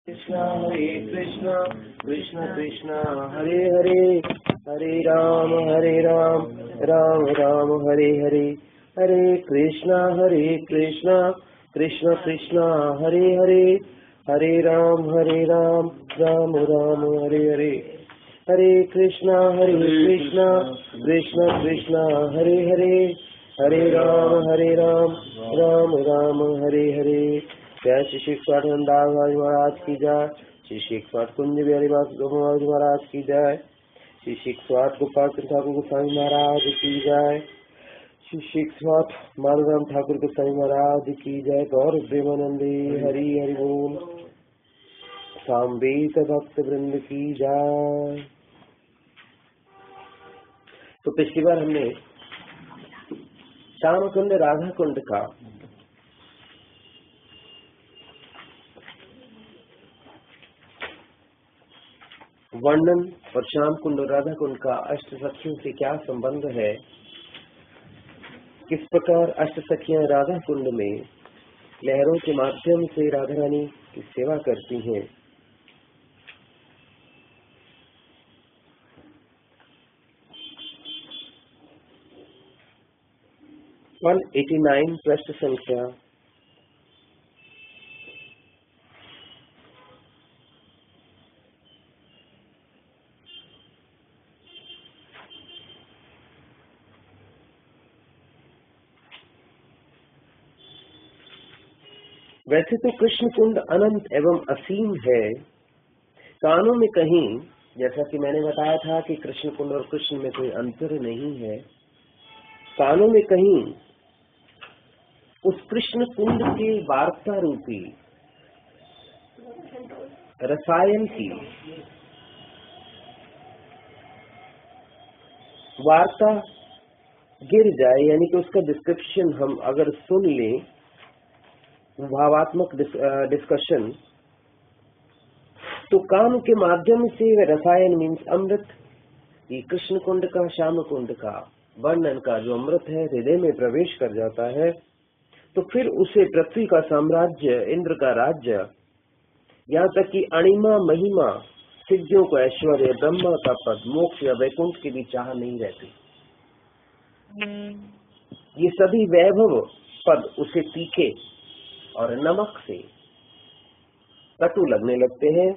कृष्णा हरे कृष्णा कृष्ण कृष्णा हरे हरे, हरे राम राम राम हरे हरे, हरे कृष्णा कृष्ण कृष्णा हरे हरे, हरे राम राम राम हरे हरे, हरे कृष्णा कृष्ण कृष्णा हरे हरे, हरे राम राम राम हरे हरे। जय श्री शिक्षाठ महाराज की जय, श्री शिक्षाठ कुंज बिहारी महाराज की जय, श्री शिक्षाठ गोपाल ठाकुर गोस्वामी महाराज की जय, श्री शिक्षाठ माधवराम ठाकुर गोस्वामी महाराज की जय। गौर प्रेमानंदे हरि हरि बोल, सांवेत भक्त वृंद की जय। तो पिछली बार हमने श्याम कुंड राधा कुंड का वर्णन और श्याम कुंड और राधा कुंड का अष्ट सखियों से क्या संबंध है, किस प्रकार अष्ट सखियां राधा कुंड में लहरों के माध्यम से राधा रानी की सेवा करती हैं, 189 पृष्ठ संख्या। वैसे तो कृष्ण कुंड अनंत एवं असीम है, कानों में कहीं, जैसा कि मैंने बताया था कि कृष्ण कुंड और कृष्ण में कोई अंतर नहीं है, कानों में कहीं उस कृष्ण कुंड के वार्ता रूपी रसायन की वार्ता गिर जाए, यानी कि उसका डिस्क्रिप्शन हम अगर सुन लें, भावात्मक डिस्कशन, तो कान के माध्यम से वह रसायन मीन्स अमृत, ये कृष्ण कुंड का श्याम कुंड का वर्णन का जो अमृत है हृदय में प्रवेश कर जाता है, तो फिर उसे पृथ्वी का साम्राज्य, इंद्र का राज्य, यहाँ तक कि अणिमा महिमा, सिद्धियों को ऐश्वर्य, ब्रह्मा का पद, मोक्ष या वैकुंठ की भी चाह नहीं रहती। ये सभी वैभव पद उसे तीखे और नमक से कटु लगने लगते हैं।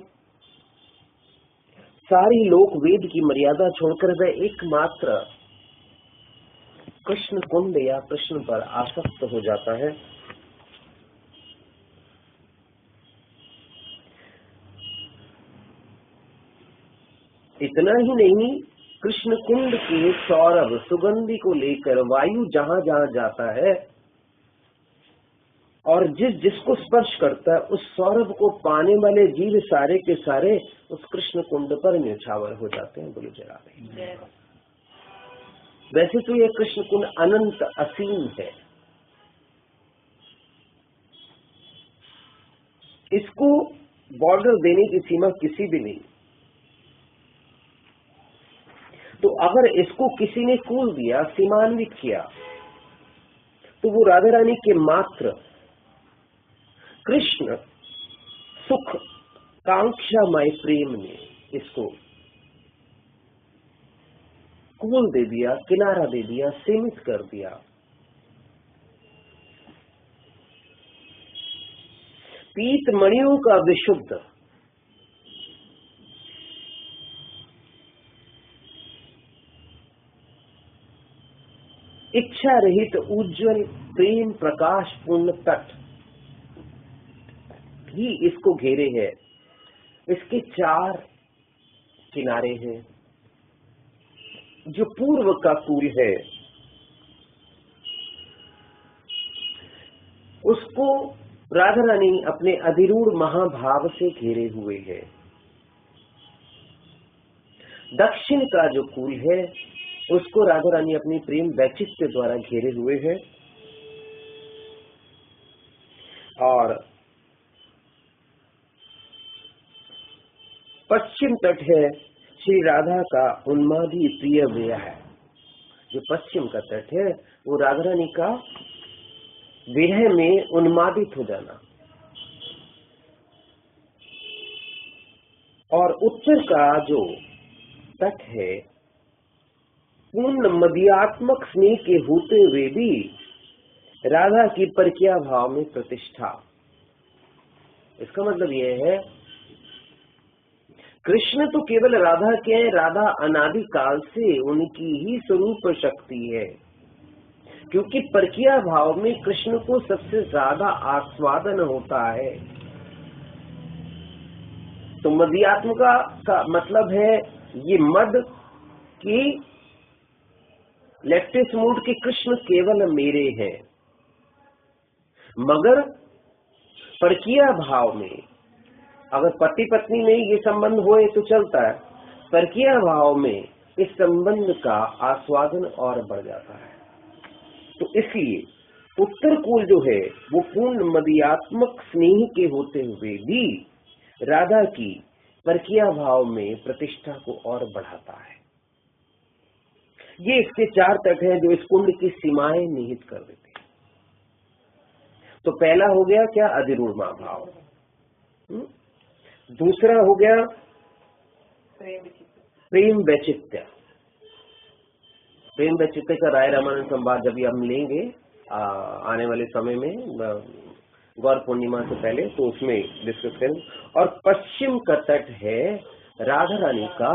सारी लोक वेद की मर्यादा छोड़कर वह एकमात्र कृष्ण कुंड या कृष्ण पर आसक्त हो जाता है। इतना ही नहीं, कृष्ण कुंड के सौरभ सुगंधि को लेकर वायु जहां जहां जाता है और जिसको स्पर्श करता है, उस सौरभ को पाने वाले जीव सारे के सारे उस कृष्ण कुंड पर न्यौछावर हो जाते हैं। बोलो जरा। वैसे तो यह कृष्ण कुंड अनंत असीम है, इसको बॉर्डर देने की सीमा किसी भी नहीं। तो अगर इसको किसी ने खोल दिया, सीमान्वित किया, तो वो राधा रानी के मात्र कृष्ण सुख कांक्षामय प्रेम ने इसको खोल दे दिया, किनारा दे दिया, सीमित कर दिया। पीत मणियों का विशुद्ध इच्छा रहित उज्जवल प्रेम प्रकाश पूर्ण तट ही इसको घेरे है। इसके 4 किनारे हैं। जो पूर्व का कूल है उसको राधा रानी अपने अधिरूढ़ महाभाव से घेरे हुए है। दक्षिण का जो कूल है उसको राधा रानी अपनी प्रेम वैचित्र्य द्वारा घेरे हुए है। और पश्चिम तट है श्री राधा का उन्मादी प्रिय विरह है। जो पश्चिम का तट है वो राधा रानी का विरह में उन्मादित हो जाना। और उत्तर का जो तट है पूर्ण मदीयात्मक स्नेह के होते हुए भी राधा की परकिया भाव में प्रतिष्ठा। इसका मतलब यह है कृष्ण तो केवल राधा के हैं, राधा अनादि काल से उनकी ही स्वरूप शक्ति है, क्योंकि परकिया भाव में कृष्ण को सबसे ज्यादा आस्वादन होता है। तो मदीयात्मका का मतलब है ये मद की लेफ्टिस्ट मूड के कृष्ण केवल मेरे हैं, मगर परकिया भाव में अगर पति पत्नी में ये संबंध होए तो चलता है, परकिया भाव में इस संबंध का आस्वादन और बढ़ जाता है। तो इसलिए उत्तर कुल जो है वो पूर्ण मदीयात्मक स्नेह के होते हुए भी राधा की परकिया भाव में प्रतिष्ठा को और बढ़ाता है। ये इसके 4 तट हैं जो इस कुंड की सीमाएं निहित कर देते हैं। तो पहला हो गया क्या? अधिरूढ़ भाव। दूसरा हो गया प्रेम वैचित्य। प्रेम वैचित्य का राय रामानंद संवाद जब हम लेंगे आने वाले समय में गौर पूर्णिमा से पहले, तो उसमें डिस्कस करेंगे। और पश्चिम का तट है राधा रानी का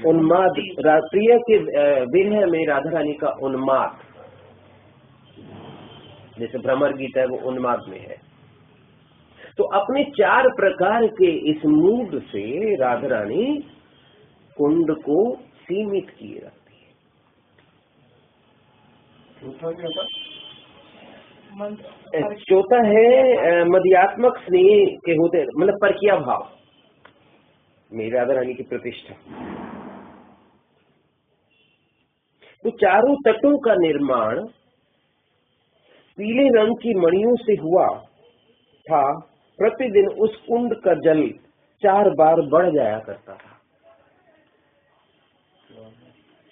उन्माद, प्रिय के विरह में राधा रानी का उन्माद। जैसे भ्रमर गीत है वो उन्माद में है। तो अपने 4 प्रकार के इस मूड से राधा रानी कुंड को सीमित किए रखती है। चौथा है मदीयात्मक स्नेह के होते, मतलब परकिया भाव में राधा रानी की प्रतिष्ठा। तो चारों तटों का निर्माण पीले रंग की मणियों से हुआ था। प्रतिदिन उस कुंड का जल 4 बार बढ़ जाया करता था।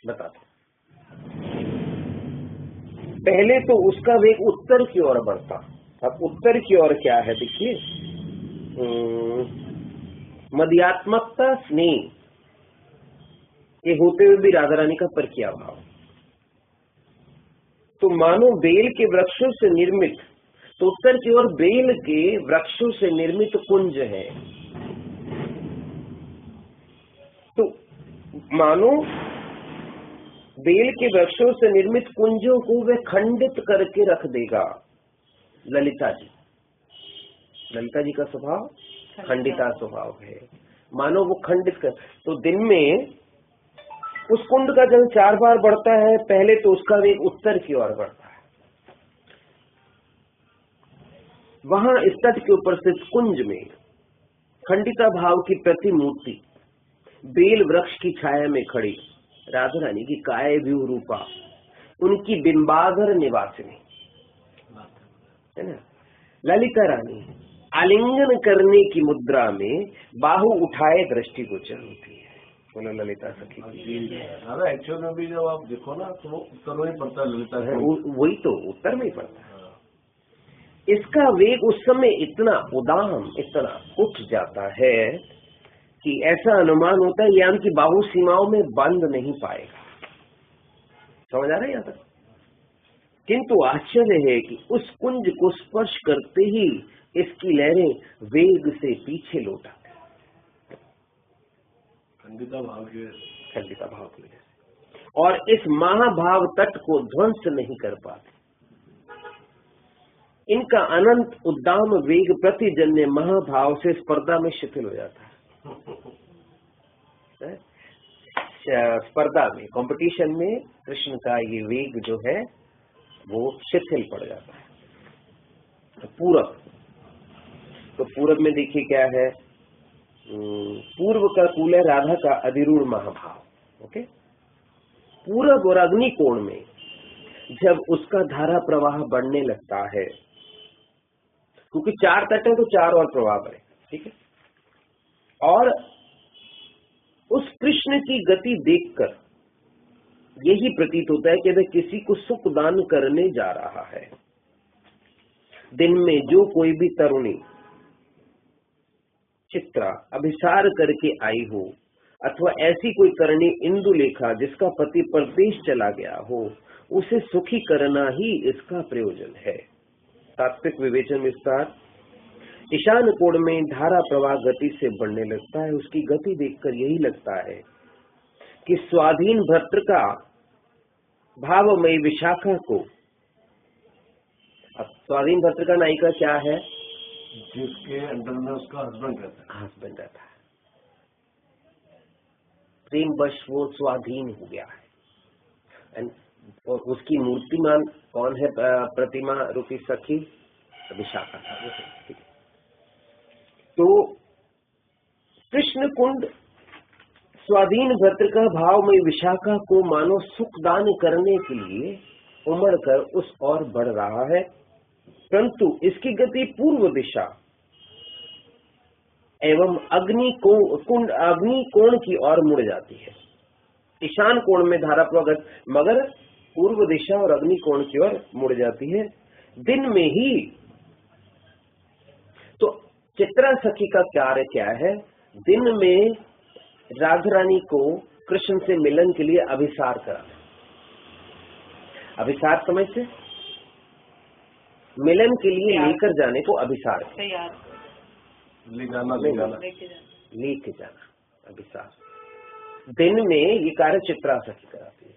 बता दो, पहले तो उसका वेग उत्तर की ओर बढ़ता। अब उत्तर की ओर क्या है देखिए, मदीयात्मकता स्नेह के होते हुए भी राधा रानी का परकिया भाव। तो मानो बेल के वृक्षों से निर्मित, तो उत्तर की ओर बेल के वृक्षों से निर्मित कुंज है। तो मानो बेल के वृक्षों से निर्मित कुंजों को वह खंडित करके रख देगा। ललिता जी का स्वभाव खंडिता स्वभाव है। मानो वो खंडित कर, तो दिन में उस कुंड का जल 4 बार बढ़ता है। पहले तो उसका वेग उत्तर की ओर बढ़ता है। वहां इस तट के ऊपर स्थित कुंज में खंडिता भाव की प्रतिमूर्ति बेल वृक्ष की छाया में खड़ी राधा रानी की काय व्यूह रूपा, उनकी बिंबाधर निवासिनी है ना, ललिता रानी आलिंगन करने की मुद्रा में बाहु उठाए दृष्टिगोचर होती है। बोलो ललिता सखी। एक्चुअल में भी जब आप देखो ना तो वो उत्तर में ही पड़ता है। ललिता है वही तो उत्तर में ही पड़ता है। इसका वेग उस समय इतना उदाम, इतना उठ जाता है कि ऐसा अनुमान होता है यानी कि बाहु सीमाओं में बंद नहीं पाएगा। समझ आ रहा है यहाँ तक? किंतु आश्चर्य है कि उस कुंज को स्पर्श करते ही इसकी लहरें वेग से पीछे लौट आती। खंडिता भाव की वजह से, और इस महाभाव तट को ध्वंस नहीं कर पाते। इनका अनंत उद्दाम वेग प्रतिजन्य महाभाव से स्पर्धा में शिथिल हो जाता है। स्पर्धा में, कंपटीशन में कृष्ण का ये वेग जो है वो शिथिल पड़ जाता है। पूरब, तो पूरब में देखिए क्या है, पूर्व का कूल है राधा का अधिरूढ़ महाभाव। ओके, पूरब और अग्नि कोण में जब उसका धारा प्रवाह बढ़ने लगता है, क्योंकि 4 तट है तो 4 और प्रवाह बढ़े, ठीक है। और उस कृष्ण की गति देखकर यही प्रतीत होता है कि वह किसी को सुख दान करने जा रहा है। दिन में जो कोई भी तरुणी चित्त चित्रा अभिसार करके आई हो, अथवा ऐसी कोई करणी इंदुलेखा जिसका पति परदेश चला गया हो, उसे सुखी करना ही इसका प्रयोजन है। तात्विक विवेचन विस्तार। ईशान कोण में धारा प्रवाह गति से बढ़ने लगता है। उसकी गति देखकर यही लगता है कि स्वाधीन भर्तृ का भावमयी विशाखा को, अब स्वाधीन भर्तृ का नायिका क्या है? जिसके अंडर में उसका हस्बैंड रहता है। हस्बैंड रहता है। प्रेमवश वो स्वाधीन हो गया है। और उसकी मूर्तिमान कौन है? प्रतिमा रूपी सखी विशाखा। तो कृष्ण कुंड स्वाधीन भर्तृ का भावमयी विशाखा को मानो सुख दान करने के लिए उमड़ कर उस ओर बढ़ रहा है, परंतु इसकी गति पूर्व दिशा एवं अग्नि कोण की ओर मुड़ जाती है। ईशान कोण में धारा प्रवाह मगर पूर्व दिशा और अग्नि कोण की ओर मुड़ जाती है। दिन में ही तो चित्रा सखी का कार्य क्या है? दिन में राधा रानी को कृष्ण से मिलन के लिए अभिसार करा। अभिसार समझते? मिलन के लिए लेकर जाने को अभिसार, लेके जाना अभिसार। दिन में ये कार्य चित्रा सखी कराती है।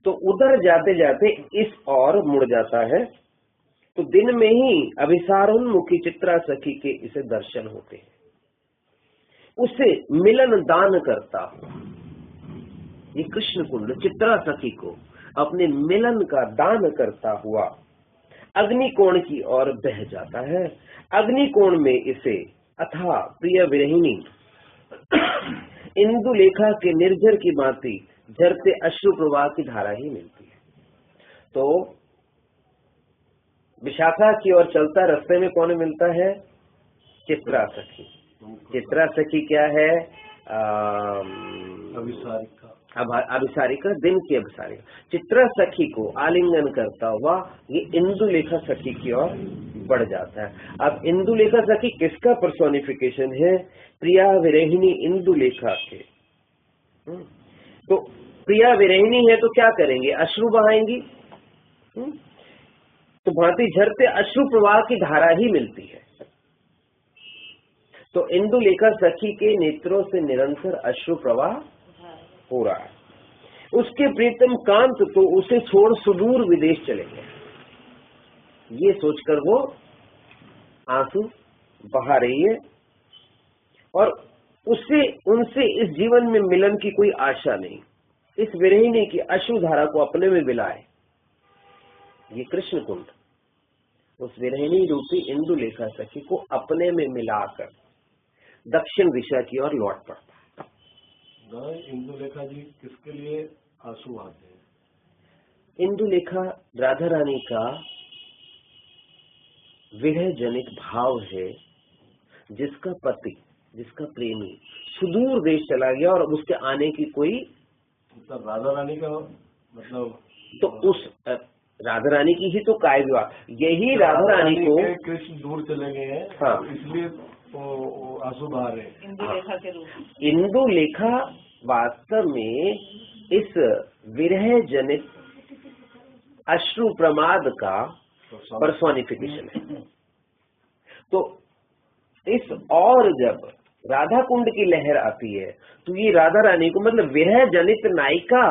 तो उधर जाते जाते इस और मुड़ जाता है। तो दिन में ही अभिसारोन्मुखी चित्रा सखी के इसे दर्शन होते हैं। उसे मिलन दान करता हूं। ये कृष्ण कुंड चित्रा सखी को अपने मिलन का दान करता हुआ अग्नि कोण की ओर बह जाता है। अग्नि कोण में इसे अथा प्रिय विरहिणी इंदुलेखा के निर्झर की भांति झरते अश्रु प्रवाह की धारा ही मिलती है। तो विशाखा की ओर चलता रास्ते में कौन मिलता है? चित्रा सखी। चित्रा सखी क्या है? अभिसारिका, दिन की अभिसारिका। चित्रा सखी को आलिंगन करता हुआ ये इंदुलेखा सखी की ओर बढ़ जाता है। अब इंदुलेखा सखी किसका पर्सोनिफिकेशन है? प्रिया विरहिणी इंदुलेखा के। तो प्रिया विरहिणी है तो क्या करेंगे? अश्रु बहाएंगी। तो भांति झरते अश्रु प्रवाह की धारा ही मिलती है। तो इंदुलेखा सखी के नेत्रों से निरंतर अश्रु प्रवाह हो रहा है। उसके प्रीतम कांत तो उसे छोड़ सुदूर विदेश चले गए। ये सोचकर वो आंसू बहा रही है और उनसे इस जीवन में मिलन की कोई आशा नहीं। इस विरहिणी की अश्रु धारा को अपने में मिलाए ये कृष्ण कुंड उस विरहिणी रूपी इंदुलेखा सखी को अपने में मिलाकर दक्षिण दिशा की ओर लौट पड़ता है। इंदुलेखा जी किसके लिए आंसू आते हैं? इंदुलेखा राधा रानी का विरह जनित भाव है, जिसका पति, जिसका प्रेमी सुदूर देश चला गया और उसके आने की कोई, मतलब राधा रानी का मतलब, तो उस राधा रानी की ही तो काय विवाह, यही राधा रानी को कृष्ण दूर चले गए हैं। हाँ, इसलिए आंसू बहा रहे हैं इंदुलेखा के रूप। इंदुलेखा वास्तव में इस विरह जनित अश्रु प्रमाद का पर्सोनिफिकेशन है। तो इस और जब राधा कुंड की लहर आती है तो ये राधा रानी को, मतलब विरह जनित नायिका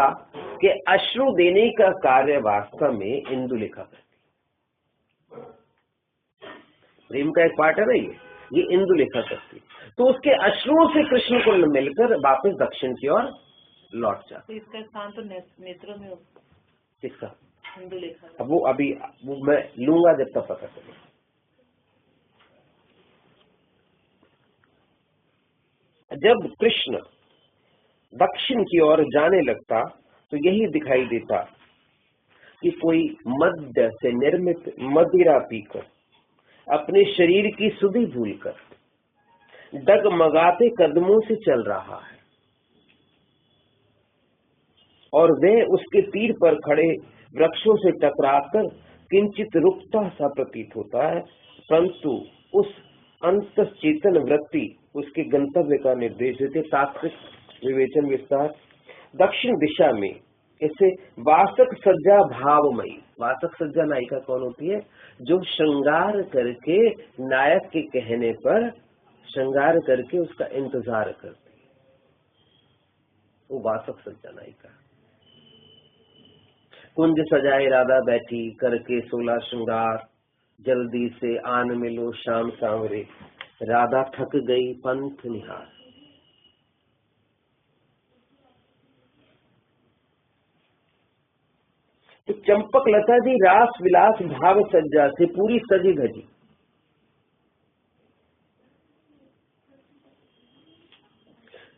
के अश्रु देने का कार्य वास्तव में इंदुलेखा करती है। प्रेम का एक पार्ट है ना ये इंदुलेखा करती। तो उसके अश्रुओं से कृष्ण को मिलकर वापस दक्षिण की ओर लौट जाता। तो इसका स्थान तो नेत्रों में होगा। किसका? इंदुलेखा। अब वो अभी मैं लूंगा जब तक पता चले। जब कृष्ण दक्षिण की ओर जाने लगता तो यही दिखाई देता कि कोई मद्य से निर्मित मदिरा पीकर अपने शरीर की सुधि भूलकर डगमगाते कदमों से चल रहा है और वह उसके तीर पर खड़े वृक्षों से टकराकर किंचित रुकता सा प्रतीत होता है, परंतु उस अंतश्चेतन वृत्ति उसके गंतव्य का निर्देश देते। तात्विक विवेचन विस्तार। दक्षिण दिशा में इसे वासक सज्जा भावमयी। वासक सज्जा नायिका कौन होती है? जो श्रृंगार करके नायक के कहने पर श्रृंगार करके उसका इंतजार करती है, वो वासक सज्जा नायिका। कुंज सजाए राधा बैठी करके 16 श्रृंगार, जल्दी से आन मिलो शाम सांवरे, राधा थक गई पंथ निहार। तो चंपक लता जी रास विलास भाव सज्जा से पूरी सजी धजी।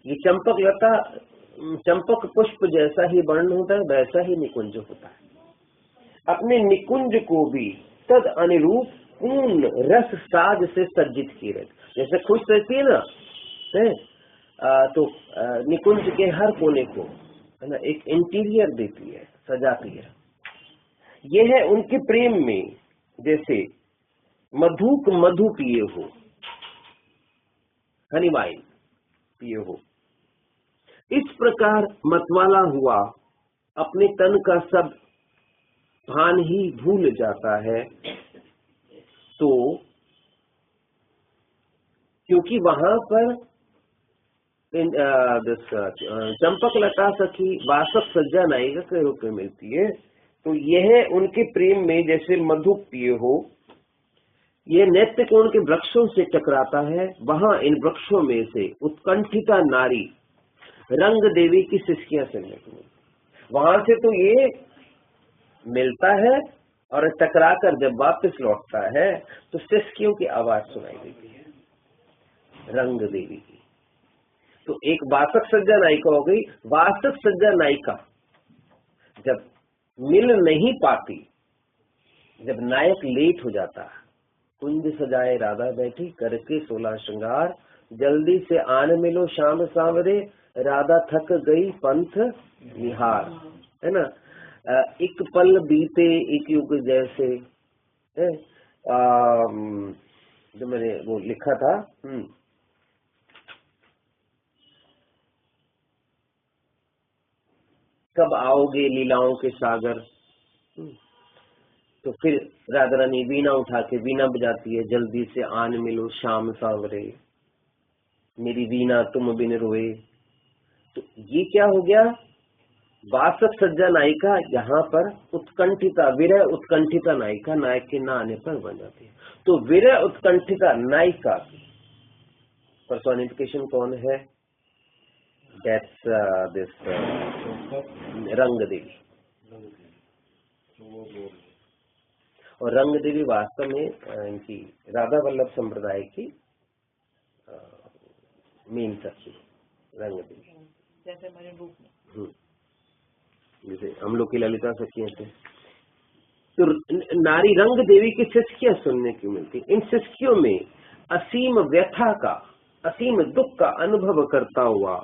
ये चंपक लता, चंपक पुष्प जैसा ही वर्ण होता है वैसा ही निकुंज होता है। अपने निकुंज को भी तद अनुरूप पूर्ण रस साज से सज्जित किए रहते। जैसे खुश रहती है ना तो निकुंज के हर कोने को है ना एक इंटीरियर देती है, सजाती है। यह है उनके प्रेम में जैसे मधुक मधु पिए हो, हनी वाइन पिए हो, इस प्रकार मतवाला हुआ अपने तन का सब भान ही भूल जाता है। तो क्योंकि वहां पर चंपक लता सखी वासक सज्जा नायिका के रूप में मिलती है, तो यह उनके प्रेम में जैसे मधु पिए हो। यह नैत्य कोण के वृक्षों से टकराता है। वहां इन वृक्षों में से उत्कंठिता नारी रंग देवी की सिसकियां सुनने को मिलती। वहां से तो ये मिलता है और टकराकर जब वापस लौटता है तो सिसकियों की आवाज सुनाई देती है, रंग देवी की। तो एक वासक सज्जा नायिका हो गई। वासक सज्जा नायिका जब मिल नहीं पाती, जब नायक लेट हो जाता, कुंज सजाए राधा बैठी करके 16 श्रृंगार, जल्दी से आन मिलो शाम सांवरे, राधा थक गई पंथ निहार, है ना। एक पल बीते एक युग जैसे है, जो मैंने वो लिखा था। कब आओगे लीलाओं के सागर। तो फिर राधा रानी वीणा उठा के वीणा बजाती है, जल्दी से आन मिलो शाम सांवरे, मेरी वीणा तुम बिन रोए। तो ये क्या हो गया? वासक सज्जा नायिका यहाँ पर उत्कंठिता, विरह उत्कंठिता नायिका नायक के न आने पर बन जाती है। तो विरह उत्कंठिता नायिका की पर्सोनिफिकेशन कौन है? That's this रंग देवी। और रंग देवी वास्तव में इनकी राधा वल्लभ संप्रदाय की मेन सखी रंग देवी। जैसे हमारे बुक में जैसे हम लोग की ललिता सखियां थे। तो नारी रंग देवी की सिसकियां सुनने की मिलती। इन सिसकियों में असीम व्यथा का, असीम दुख का अनुभव करता हुआ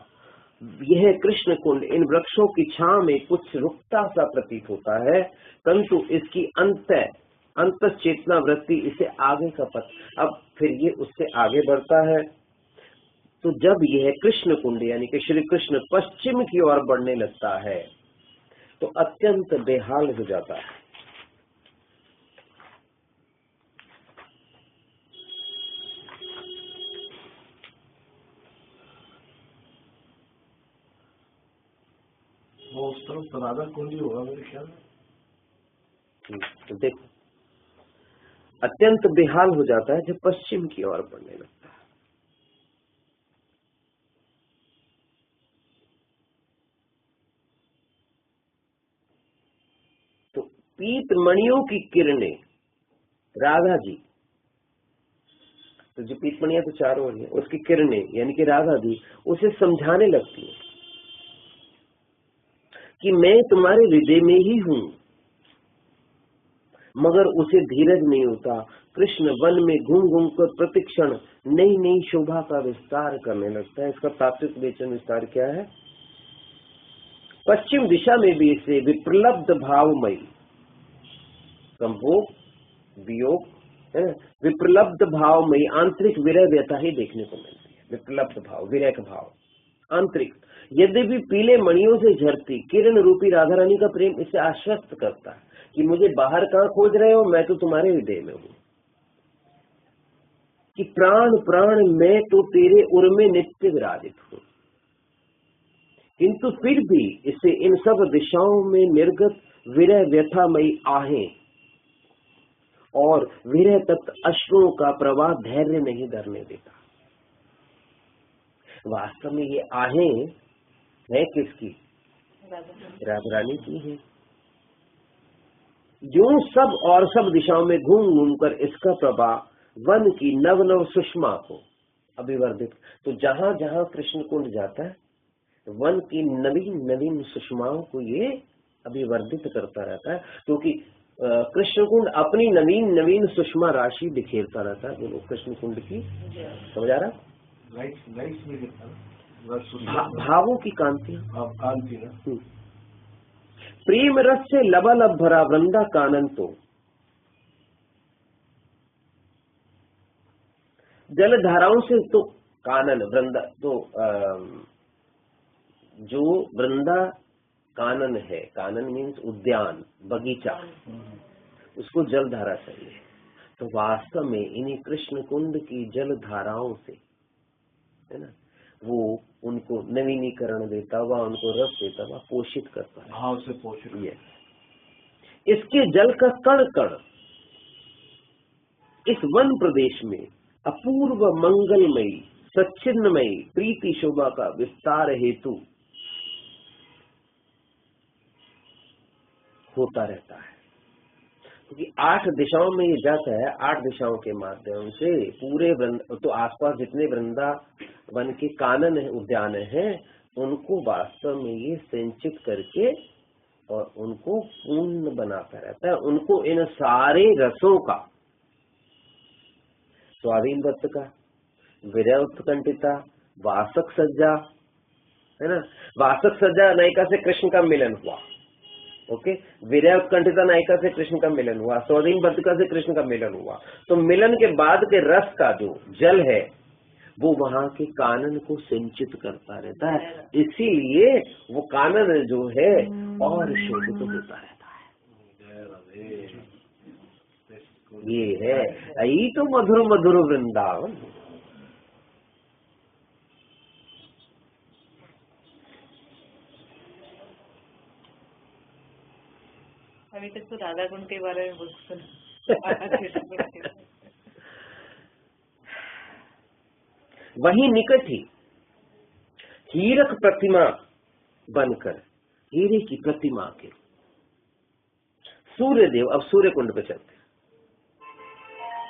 यह कृष्ण कुंड इन वृक्षों की छांव में कुछ रुकता सा प्रतीत होता है, परंतु इसकी अंत चेतना वृत्ति इसे आगे का पथ, अब फिर ये उससे आगे बढ़ता है। तो जब यह कृष्ण कुंड यानी कि श्री कृष्ण पश्चिम की ओर बढ़ने लगता है तो अत्यंत बेहाल हो जाता है। वो उस तरफ राधा कुंड ही होगा मेरे ख्याल में। तो देखो अत्यंत बेहाल हो जाता है जब पश्चिम की ओर बढ़ने लगता है। तो पीत मणियों की किरणें राधा जी, तो जो पीत मणियां तो चारों ओर है, उसकी किरणें यानी कि राधा जी उसे समझाने लगती है कि मैं तुम्हारे हृदय में ही हूं, मगर उसे धीरज नहीं होता। कृष्ण वन में घूम घूम कर प्रतिक्षण नई नई शोभा का विस्तार करने लगता है। इसका तात्विक विवेचन विस्तार क्या है? पश्चिम दिशा में भी इसे विप्रलब्ध भावमयी, संभोग, वियोग, विप्रलब्ध भावमयी आंतरिक विरह व्यथा ही देखने को मिलती है। विक्लप्त भाव, विरह भाव, आंतरिक। यद्यपि पीले मणियों से झरती किरण रूपी राधा रानी का प्रेम इसे आश्वस्त करता है कि मुझे बाहर कहाँ खोज रहे हो, मैं तो तुम्हारे हृदय में हूँ, कि प्राण प्राण मैं तो तेरे उर में नित्य विराजित हूँ। किंतु फिर भी इसे इन सब दिशाओं में निर्गत विरह व्यथामयी आहें और विरह तत्व अश्रुओं का प्रवाह धैर्य नहीं धरने देता। वास्तव में ये आहें है किसकी? राधा रानी की है। जो सब और सब दिशाओं में घूम घूम कर इसका प्रवाह वन की नव नव सुषमा को अभिवर्धित, तो जहां जहां कृष्ण कुंड जाता है वन की नवीन नवीन सुषमाओं को ये अभिवर्धित करता रहता है, क्योंकि कृष्ण कुंड अपनी नवीन नवीन सुषमा राशि बिखेरता रहता है। बोलो कृष्ण कुंड की समझ आ रहा? भावों की कांति, कांति ना। प्रेम रस से लबालब भरा वृंदा कानन तो जल धाराओं से, तो कानन वृंदा तो जो वृंदा कानन है, कानन मीन्स उद्यान बगीचा, उसको जल धारा चाहिए। तो वास्तव में इन्हीं कृष्ण कुंड की जल धाराओं से, है ना, वो उनको नवीनीकरण देता हुआ, उनको रस देता हुआ पोषित करता है, भाव से पोषित। ये इसके जल का कण कण इस वन प्रदेश में अपूर्व मंगलमयी सच्चिन्नमयी प्रीति शोभा का विस्तार हेतु होता रहता है। क्योंकि 8 दिशाओं में ये जाता है, 8 दिशाओं के माध्यम से पूरे तो आसपास जितने वृंदावन के कानन है, उद्यान है, उनको वास्तव में ये संचित करके और उनको पूर्ण बनाता रहता है। उनको इन सारे रसों का, स्वाधीन वत्त का, विरह उत्कंठिता, वासक सज्जा, है ना, वासक सज्जा नायिका से कृष्ण का मिलन हुआ, ओके, विरह उत्कंठिता नायिका से कृष्ण का मिलन हुआ, स्वाधीन बद्रिका से कृष्ण का मिलन हुआ, तो मिलन के बाद के रस का जो जल है वो वहां के कानन को सिंचित करता रहता है। इसीलिए वो कानन जो है और शोभित तो होता रहता है। ये है यही तो मधुर मधुर वृंदावन। अभी तक तो राधा कुंड के बारे में बहुत सुना। वही निकट ही हीरक प्रतिमा बनकर, हीरे की प्रतिमा के सूर्य देव, अब सूर्य कुंड पे चलते।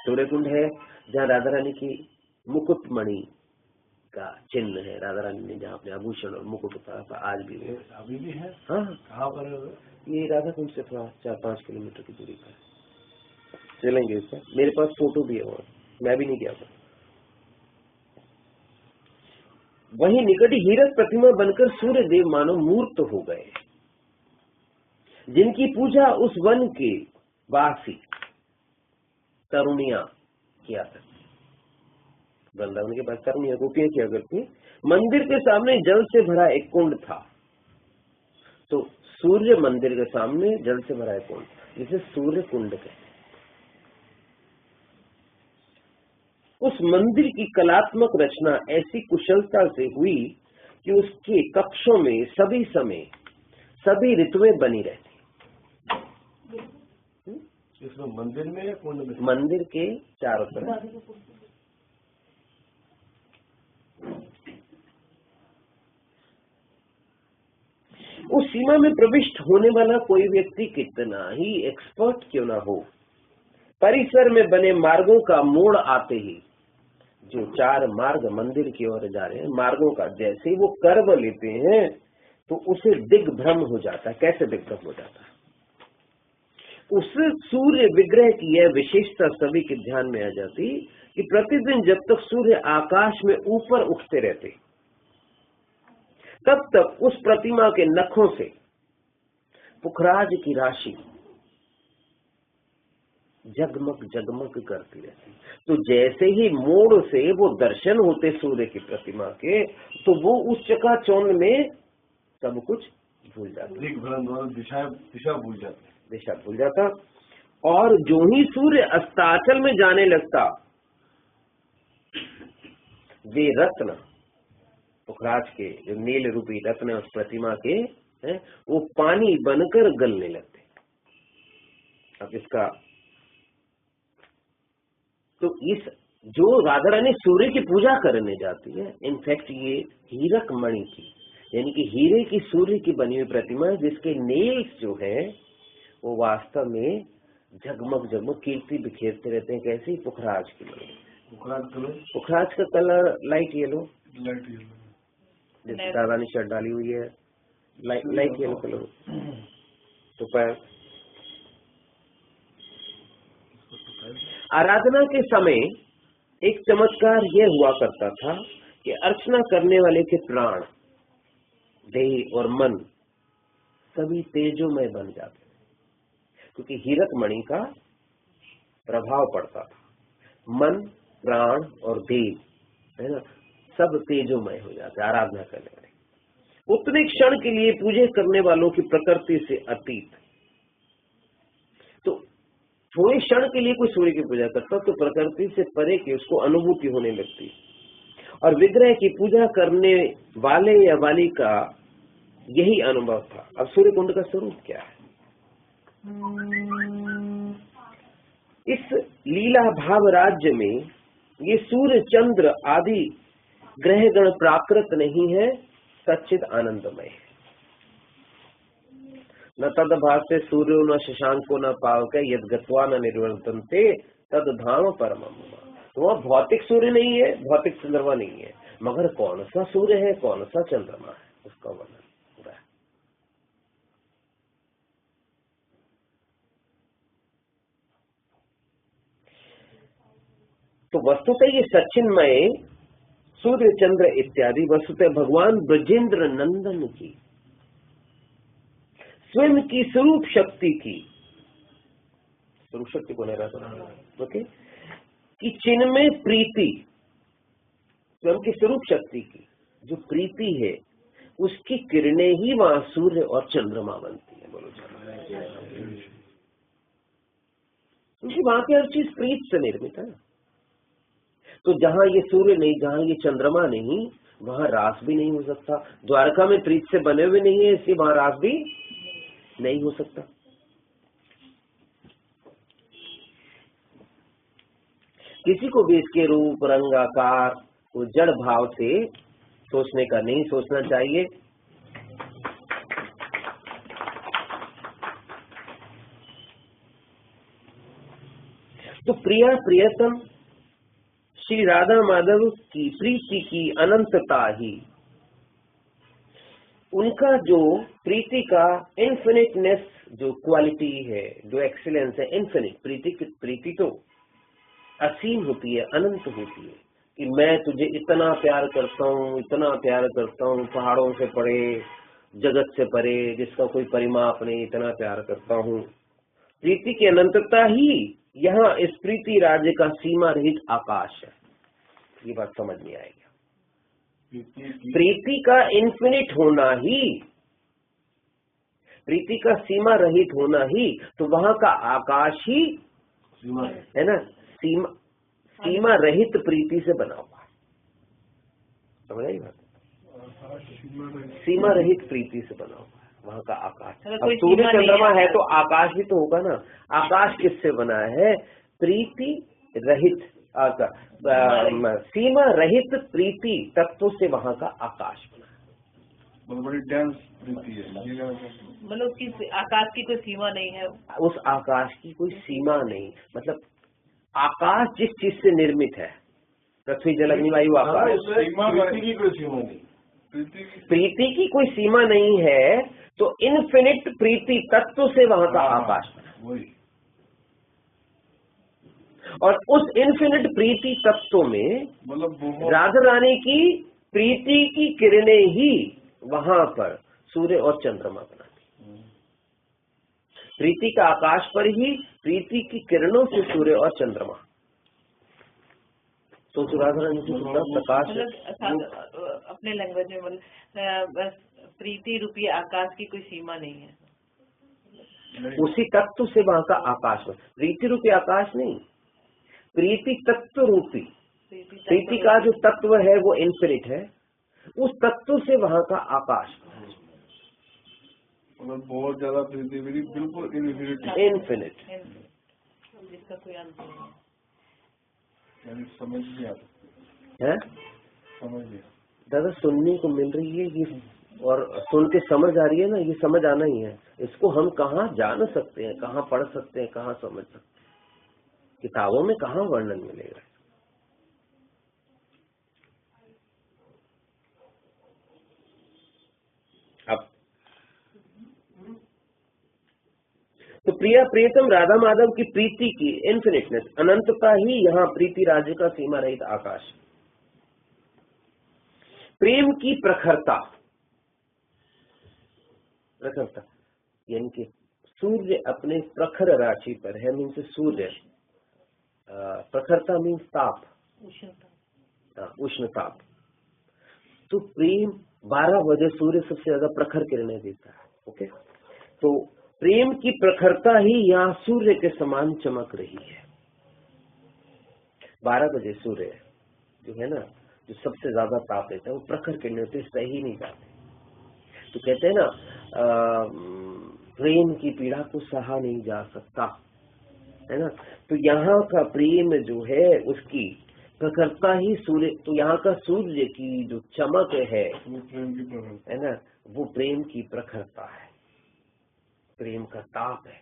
सूर्य कुंड है जहाँ राधा रानी की मुकुटमणि का चिन्ह है। राधा रानी ने जहाँ अपने आभूषण और मुकुट उतारा था, आज भी है, अभी भी है। हाँ, कहाँ पर है? ये राधा कुंड से थोड़ा 4-5 किलोमीटर की दूरी पर। चलेंगे इसका, मेरे पास फोटो भी है वहाँ, मैं भी नहीं गया था। वहीं निकट हीरक प्रतिमा बनकर सूर्य देव मानो मूर्त हो गए, जिनकी पूजा उस वन के वासी तरुणियां किया करती। वृंदावन के पास तरुणियां गोपियां किया करती। मंदिर के सामने जल से भरा एक कुंड था, तो सूर्य मंदिर के सामने जल से भरा एक कुंड, जिसे सूर्य कुंड कहते हैं। उस मंदिर की कलात्मक रचना ऐसी कुशलता से हुई कि उसके कक्षों में सभी समय सभी ऋतुएं बनी रहती। इसमें मंदिर में या कुंड में? मंदिर के चारों तरफ। उस सीमा में प्रविष्ट होने वाला कोई व्यक्ति कितना ही एक्सपर्ट क्यों ना हो, परिसर में बने मार्गों का मोड़ आते ही, जो 4 मार्ग मंदिर की ओर जा रहे हैं, मार्गों का जैसे ही वो कर्व लेते हैं तो उसे दिग्भ्रम हो जाता है। कैसे दिग्भ्रम हो जाता है? उस सूर्य विग्रह की यह विशेषता सभी के ध्यान में आ जाती कि प्रतिदिन जब तक सूर्य आकाश में ऊपर उठते रहते, तब तक उस प्रतिमा के नखों से पुखराज की राशि जगमग जगमग करती रहती। तो जैसे ही मोड़ से वो दर्शन होते सूर्य की प्रतिमा के, तो वो उस चकाचौंध में सब कुछ भूल जाता, दिशा भूल जाती, दिशा भूल जाता। और जो ही सूर्य अस्ताचल में जाने लगता, वे रत्न पुखराज के जो नील रूपी रत्न उस प्रतिमा के हैं, वो पानी बनकर गलने लगते। अब इसका तो इस जो राधा रानी सूर्य की पूजा करने जाती है, इनफैक्ट ये हीरक मणि की, यानी कि हीरे की सूर्य की बनी हुई प्रतिमा है, जिसके नेल्स जो है वो वास्तव में जगमग जगमग कीर्ति बिखेरते रहते हैं। कैसी? पुखराज की मणि। पुखराज का कलर लाइट येलो, जैसे राधा रानी शर्ट डाली हुई है, लाइट येलो कलर। तो पर आराधना के समय एक चमत्कार यह हुआ करता था कि अर्चना करने वाले के प्राण, देह और मन सभी तेजोमय बन जाते, क्योंकि हीरक मणि का प्रभाव पड़ता था। मन, प्राण और देह, है ना, सब तेजोमय हो जाते आराधना करने वाले। उतने क्षण के लिए पूजा करने वालों की प्रकृति से अतीत। तो थोड़े क्षण के लिए कोई सूर्य की पूजा करता तो प्रकृति से परे की उसको अनुभूति होने लगती। और विग्रह की पूजा करने वाले या वाली का यही अनुभव था। अब सूर्य कुंड का स्वरूप क्या है? इस लीला भाव राज्य में ये सूर्य चंद्र आदि ग्रहगण प्राकृत नहीं है, सच्चिद आनंदमय है। न तद भास्ते सूर्यो न शशांको न पावके यद गत्वा न निर्वर्तन्ते तद धाम परमम। तो वह भौतिक सूर्य नहीं है, भौतिक चंद्रमा नहीं है, मगर कौन सा सूर्य है, कौन सा चंद्रमा है, उसका वर्णन हो रहा है। तो वस्तुतः ये सच्चिन्मय सूर्य चंद्र इत्यादि वस्तुतः भगवान ब्रजेंद्र नंदन की स्वयं की स्वरूप शक्ति की, स्वरूप शक्ति को नहीं रहता, ओके, कि चिन्मय प्रीति, स्वयं की स्वरूप शक्ति की जो प्रीति है, उसकी किरणें ही वहां सूर्य और चंद्रमा बनती है। बोलो क्योंकि वहां की हर चीज प्रीत से निर्मित है। तो जहां ये सूर्य नहीं, जहां ये चंद्रमा नहीं, वहां रास भी नहीं हो सकता। द्वारका में प्रीत से बने हुए नहीं है, इसलिए वहां रास भी नहीं हो सकता। किसी को भी इसके रूप, रंग, आकार को जड़ भाव से सोचने का नहीं सोचना चाहिए। तो प्रिया प्रियतम श्री राधा माधव की प्रीति की अनंतता ही, उनका जो प्रीति का इन्फिनिटनेस, जो क्वालिटी है, जो एक्सीलेंस है, इन्फिनिट प्रीति तो असीम होती है, अनंत होती है। कि मैं तुझे इतना प्यार करता हूँ, इतना प्यार करता हूँ, पहाड़ों से परे, जगत से परे, जिसका कोई परिमाप नहीं, इतना प्यार करता हूँ। प्रीति की अनंतता ही यहाँ इस प्रीति राज्य का सीमा रहित आकाश है। ये बात समझ में आएगी। प्रीति का इन्फिनिट होना ही, प्रीति का सीमा रहित होना ही, तो वहां का आकाश ही है ना, सीमा रहित प्रीति से बना हुआ। समझ आई बात? सीमा रहित प्रीति से बना हुआ है वहां का आकाश। अब सूर्य चंद्रमा है तो आकाश भी तो होगा ना। आकाश किससे बना है? प्रीति रहित, सीमा रहित प्रीति तत्व से वहां का आकाश बना है। बड़ी डेंस प्रीति है, मतलब कि आकाश की कोई सीमा नहीं है। उस आकाश की कोई सीमा नहीं, मतलब आकाश जिस चीज से निर्मित है, पृथ्वी जल अग्नि वायु आकाश, प्रीति की कोई सीमा नहीं, प्रीति की कोई सीमा नहीं है। तो इन्फिनिट प्रीति तत्व से वहां का आकाश बना। और उस इन्फिनिट प्रीति तत्व में मतलब राधा रानी की प्रीति की किरणें ही वहां पर सूर्य और चंद्रमा बनाती। प्रीति का आकाश पर ही प्रीति की किरणों से सूर्य और चंद्रमा। तो सुराधरण प्रकाश मतलब अपने लैंग्वेज में बस प्रीति रूपी आकाश की कोई सीमा नहीं है। उसी तत्व से वहाँ का आकाश है। प्रीति रूपी आकाश नहीं, प्रीति तत्व रूपी। प्रीति का जो तत्व है वो इन्फिनिट है, उस तत्व से वहाँ का आकाश बहुत ज्यादा प्रीति बिल्कुल इन्फिनिट, जिसका कोई अंत नहीं है। यानी समझ नहीं आता है। समझ नहीं दादा सुनने को मिल रही है ये, और सुन के समझ आ रही है ना, ये समझ आना ही है। इसको हम कहाँ जान सकते हैं, कहाँ पढ़ सकते हैं, कहाँ समझ सकते हैं, किताबों में कहाँ वर्णन मिलेगा। अब तो प्रिया प्रियतम राधा माधव की प्रीति की इन्फिनिटनेस, अनंतता ही यहाँ प्रीति राज्य का सीमा रहित आकाश। प्रेम की प्रखरता, प्रखरता यानी कि सूर्य अपने प्रखर राशि पर है, मीन्स सूर्य। प्रखरता मीन्स ताप, उष्ण ताप। तो प्रेम 12 बजे सूर्य सबसे ज्यादा प्रखर किरणें देता है। ओके, तो प्रेम की प्रखरता ही यहाँ सूर्य के समान चमक रही है। 12 बजे सूर्य जो है ना, जो सबसे ज्यादा ताप देता है, वो प्रखर किरणें से सही नहीं जाते। तो कहते हैं ना, प्रेम की पीड़ा को सहा नहीं जा सकता, है ना। तो यहाँ का प्रेम जो है उसकी प्रखरता ही सूर्य, तो यहाँ का सूर्य की जो चमक है ना, वो प्रेम की प्रखरता है, प्रेम का ताप है।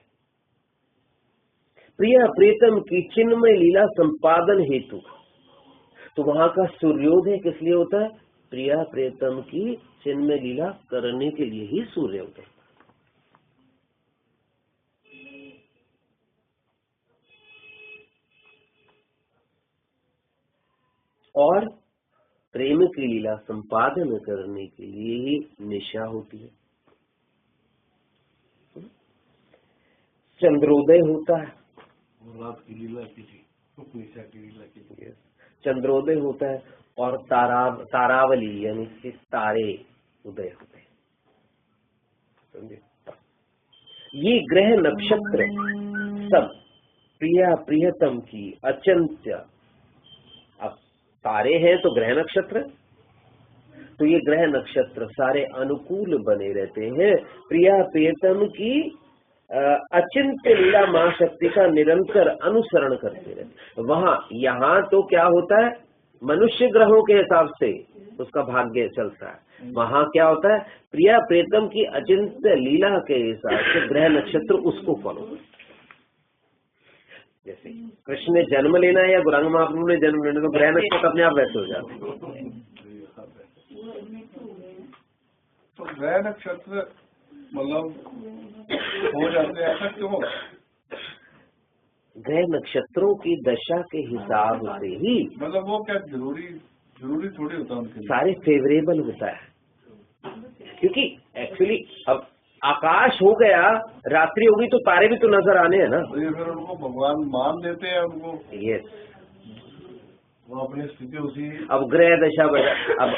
प्रिया प्रीतम की चिन्मय लीला संपादन हेतु, तो वहां का सूर्योदय किस लिए होता है? प्रिया प्रीतम की चिन्मय लीला करने के लिए ही सूर्योदय। और प्रेम की लीला संपादन करने के लिए ही निशा होती है, चंद्रोदय होता है, रात की लीला की थी, निशा की लीला की थी। चंद्रोदय होता है और तारावली यानी कि तारे उदय होते हैं, समझे। ये ग्रह नक्षत्र सब प्रिया प्रियतम की अचिंत्य, अब तारे हैं तो ग्रह नक्षत्र, तो ये ग्रह नक्षत्र सारे अनुकूल बने रहते हैं प्रिया प्रियतम की अचिंत्य लीला मां शक्ति का निरंतर अनुसरण करते रहते। वहां यहाँ तो क्या होता है, मनुष्य ग्रहों के हिसाब से उसका भाग्य चलता है। वहां क्या होता है, प्रिया प्रीतम की अचिंत्य लीला के हिसाब से ग्रह नक्षत्र उसको फॉलो करते। जैसे कृष्ण ने जन्म लेना है या गौरांग महाप्रभु ने जन्म लेना, तो ग्रह नक्षत्र अपने आप वैसे हो जाते हैं। तो ग्रह नक्षत्र मतलब हो जाते हैं, ऐसा क्यों? ग्रह नक्षत्रों की दशा के हिसाब से ही, मतलब वो क्या जरूरी थोड़ी होता है उनके लिए, सारे फेवरेबल होता है। क्योंकि एक्चुअली अब आकाश हो गया, रात्रि होगी तो तारे भी तो नजर आने हैं ना। तो ये फिर उनको भगवान मान देते हैं उनको। यस, वो अपनी स्थिति उसी। अब ग्रह दशा बजा, अब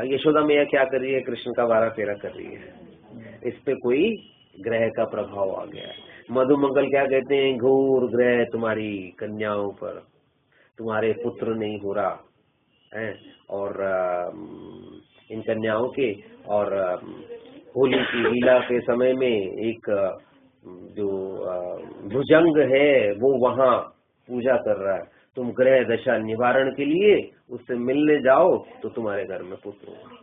यशोदा मैया क्या कर रही है, कृष्ण का 12 फेरा कर रही है, इस पे कोई ग्रह का प्रभाव आ गया है। मधुमंगल क्या कहते हैं, घोर ग्रह तुम्हारी कन्याओं पर, तुम्हारे पुत्र नहीं हो रहा है, और इन कन्याओं के, और होली की लीला के समय में एक जो भुजंग है वो वहां पूजा कर रहा है, तुम ग्रह दशा निवारण के लिए उससे मिलने जाओ तो तुम्हारे घर में पुत्र होगा।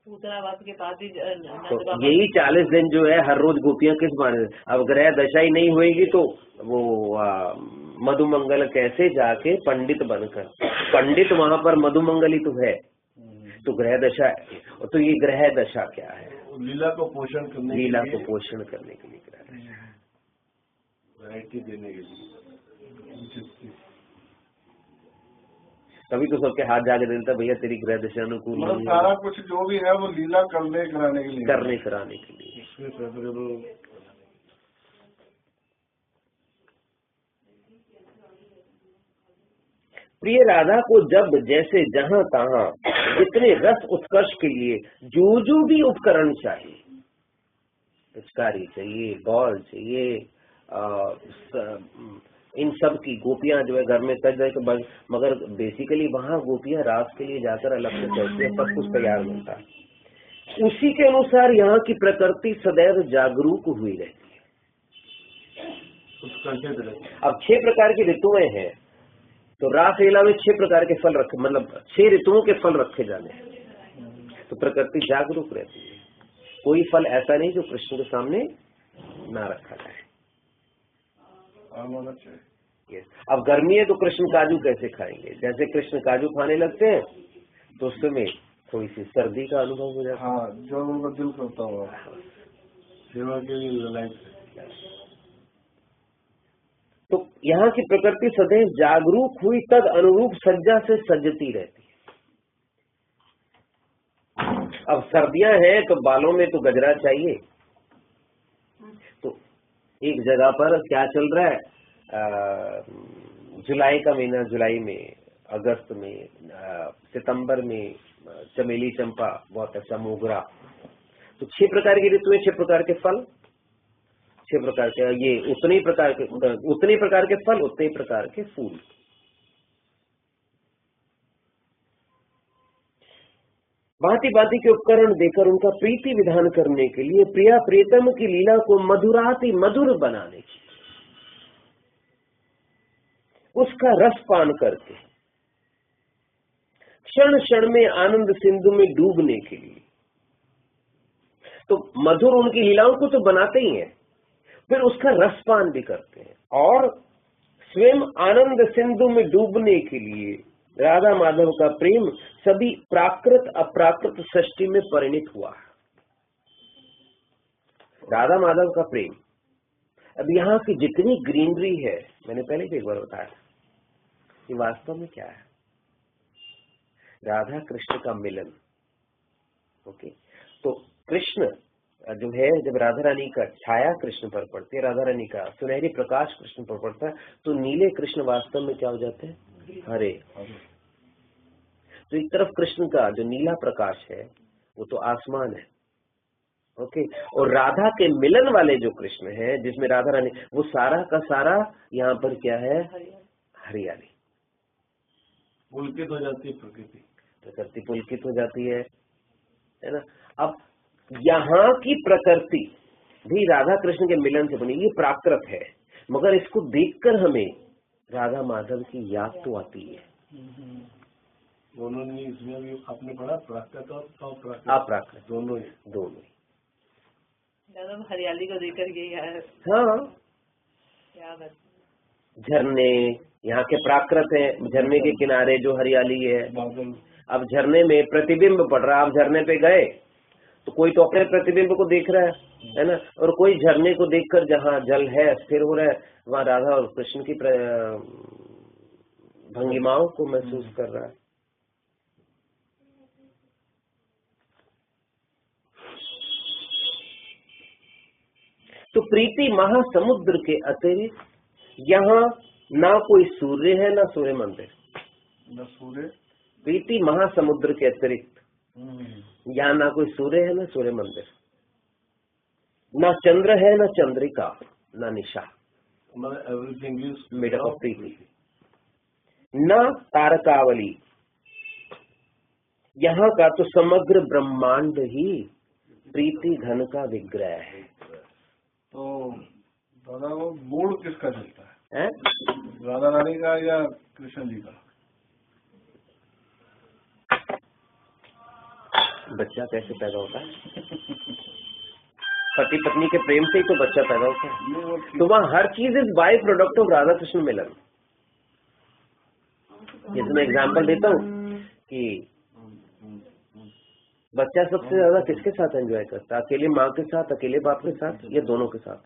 बात के बाद ही तो यही 40 दिन जो है हर रोज गोपियां किस माने, अब ग्रह दशा ही नहीं होएगी तो वो मधुमंगल कैसे जाके पंडित बनकर, पंडित वहां पर मधुमंगल ही तो है, तो ग्रह दशा, तो ये ग्रह दशा क्या है, लीला को पोषण करने, लीला को पोषण करने के लिए ग्रह दशा, वैरायटी देने के लिए। कभी तो सबके हाथ जाके देता भैया तेरी ग्रह दिशा अनुकूल मतलब नहीं सारा है, कुछ जो भी है वो लीला करने कराने के लिए करने कराने के लिए। प्रिय राधा को जब जैसे जहां तहां जितने रस उत्कर्ष के लिए जो भी उपकरण चाहिए, पिचकारी चाहिए, बॉल चाहिए, इन सब की गोपियां जो है घर में कर जाए, मगर बेसिकली वहां गोपियां रास के लिए जाकर अलग से चलती है, सब कुछ तैयार मिलता है। उसी के अनुसार यहाँ की प्रकृति सदैव जागरूक हुई रहती है। अब 6 प्रकार की ऋतुएं हैं, तो रास लीला में 6 प्रकार के फल रखे, मतलब 6 ऋतुओं के फल रखे जाने हैं, तो प्रकृति जागरूक रहती है। कोई फल ऐसा नहीं जो कृष्ण के सामने ना रखा जाए। अब गर्मी है तो कृष्ण काजू कैसे खाएंगे? जैसे कृष्ण काजू खाने लगते हैं तो उस समय थोड़ी सी सर्दी का अनुभव हो जाता है। हाँ, जो उनका दिल करता हुआ सेवा के लिए। तो यहाँ की प्रकृति सदैव जागरूक हुई तद अनुरूप सज्जा से सजती रहती है। अब सर्दियां हैं तो बालों में तो गजरा चाहिए, तो एक जगह पर क्या चल रहा है, जुलाई का महीना, जुलाई में, अगस्त में, सितंबर में चमेली चंपा, बहुत अच्छा मोगरा। तो 6 प्रकार की ऋतुएं, 6 प्रकार के फल, 6 प्रकार के ये उतने ही प्रकार के फल, उतने ही प्रकार के फूल। भांति भांति के उपकरण देकर उनका प्रीति विधान करने के लिए, प्रिया प्रियतम की लीला को मधुराति मधुर बनाने के लिए, उसका रस पान करके क्षण क्षण में आनंद सिंधु में डूबने के लिए, तो मधुर उनकी लीलाओं को तो बनाते ही हैं, फिर उसका रसपान भी करते हैं, और स्वयं आनंद सिंधु में डूबने के लिए राधा माधव का प्रेम सभी प्राकृत अप्राकृत सृष्टि में परिणित हुआ है। राधा माधव का प्रेम, अब यहाँ की जितनी ग्रीनरी है, मैंने पहले भी एक बार बताया, ये वास्तव में क्या है? राधा कृष्ण का मिलन। ओके, तो कृष्ण जो है, जब राधा रानी का छाया कृष्ण पर पड़ती है, राधा रानी का सुनहरी प्रकाश कृष्ण पर पड़ता है, तो नीले कृष्ण वास्तव में क्या हो जाते हैं? हरे। तो एक तरफ कृष्ण का जो नीला प्रकाश है वो तो आसमान है, ओके, और राधा के मिलन वाले जो कृष्ण है, जिसमें राधा रानी, वो सारा का सारा यहाँ पर क्या है? हरियाली। पुलकित हो जाती है प्रकृति पुलकित हो जाती है ना। अब यहाँ की प्रकृति भी राधा कृष्ण के मिलन से बनी, ये प्राकृत है, मगर इसको देखकर हमें राधा माधव की याद तो आती है। दोनों ने इसमें भी आपने पढ़ा, प्राकृत और अप्राकृत, दोनों ही। हरियाली को देखकर ये यार, हाँ, याद है। झरने यहाँ के प्राकृत है, झरने के किनारे जो हरियाली है। अब झरने में प्रतिबिंब पड़ रहा, आप झरने पे गए तो कोई तो अपने प्रतिबिंब को देख रहा है ना, और कोई झरने को देखकर जहाँ जल है, स्थिर हो रहा है, वहाँ राधा और कृष्ण की भंगिमाओं को महसूस कर रहा है। तो प्रीति महासमुद्र के अतिरिक्त यहाँ ना कोई सूर्य है, ना सूर्य मंदिर। न सूर्य, प्रीति महासमुद्र के अतिरिक्त यहाँ ना कोई सूर्य है, ना सूर्य मंदिर, ना चंद्र है, ना चंद्रिका, ना Nisha, everything is made up of Preeti, ना तारकावली। यहाँ का तो समग्र ब्रह्मांड ही प्रीति घन का विग्रह है। तो दादा, वो मूड किसका चलता है? राधा रानी का या कृष्ण जी का? बच्चा कैसे पैदा होता है? पति पत्नी के प्रेम से ही तो बच्चा पैदा होता है। तो वहाँ हर चीज is by product of Radha Krishna मिलन। जैसे मैं एग्जाम्पल देता हूँ कि बच्चा सबसे ज्यादा किसके साथ एंजॉय करता है? अकेले माँ के साथ, अकेले बाप के साथ, या दोनों के साथ?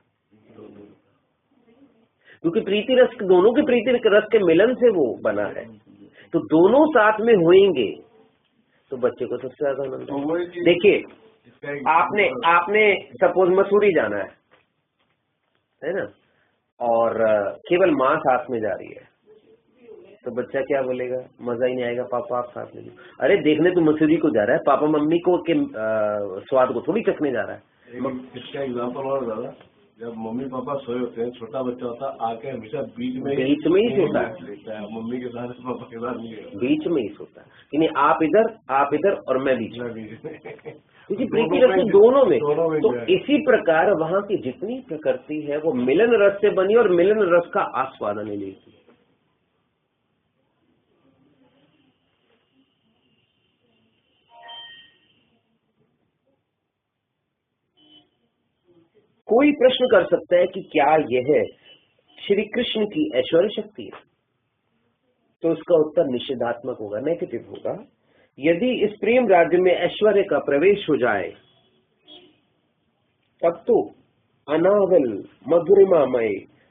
क्योंकि प्रीति रस, दोनों के प्रीति रस के मिलन से वो बना है। तो दोनों साथ में होंगे तो बच्चे को सबसे ज्यादा आनंद तो वही है। चीज- देखिए, इसका एक आपने सपोज मसूरी जाना है ना, और केवल माँ साथ में जा रही है, तो बच्चा क्या बोलेगा, मजा ही नहीं आएगा, पापा आप साथ में जाओ। अरे देखने तो मसूरी को जा रहा है, पापा मम्मी को के स्वाद को थोड़ी चखने जा रहा है। इसका एग्जाम्पल और दादा, जब मम्मी पापा सोए होते हैं, छोटा बच्चा होता है आके हमेशा बीच में ही सोता है, लेता है, मम्मी के साथ पापा के साथ नहीं है, बीच में ही सोता है। यानी आप इधर और मैं बीच में, क्योंकि प्रीति रस तो दोनों में। तो इसी प्रकार वहाँ की जितनी प्रकृति है वो मिलन रस से बनी और मिलन रस का आस्वादन लेती है। कोई प्रश्न कर सकता है कि क्या यह श्री कृष्ण की ऐश्वर्य शक्ति है, तो उसका उत्तर निषेधात्मक होगा, नेगेटिव होगा। यदि इस प्रेम राज्य में ऐश्वर्य का प्रवेश हो जाए तब तो अनावल मधुरिमामय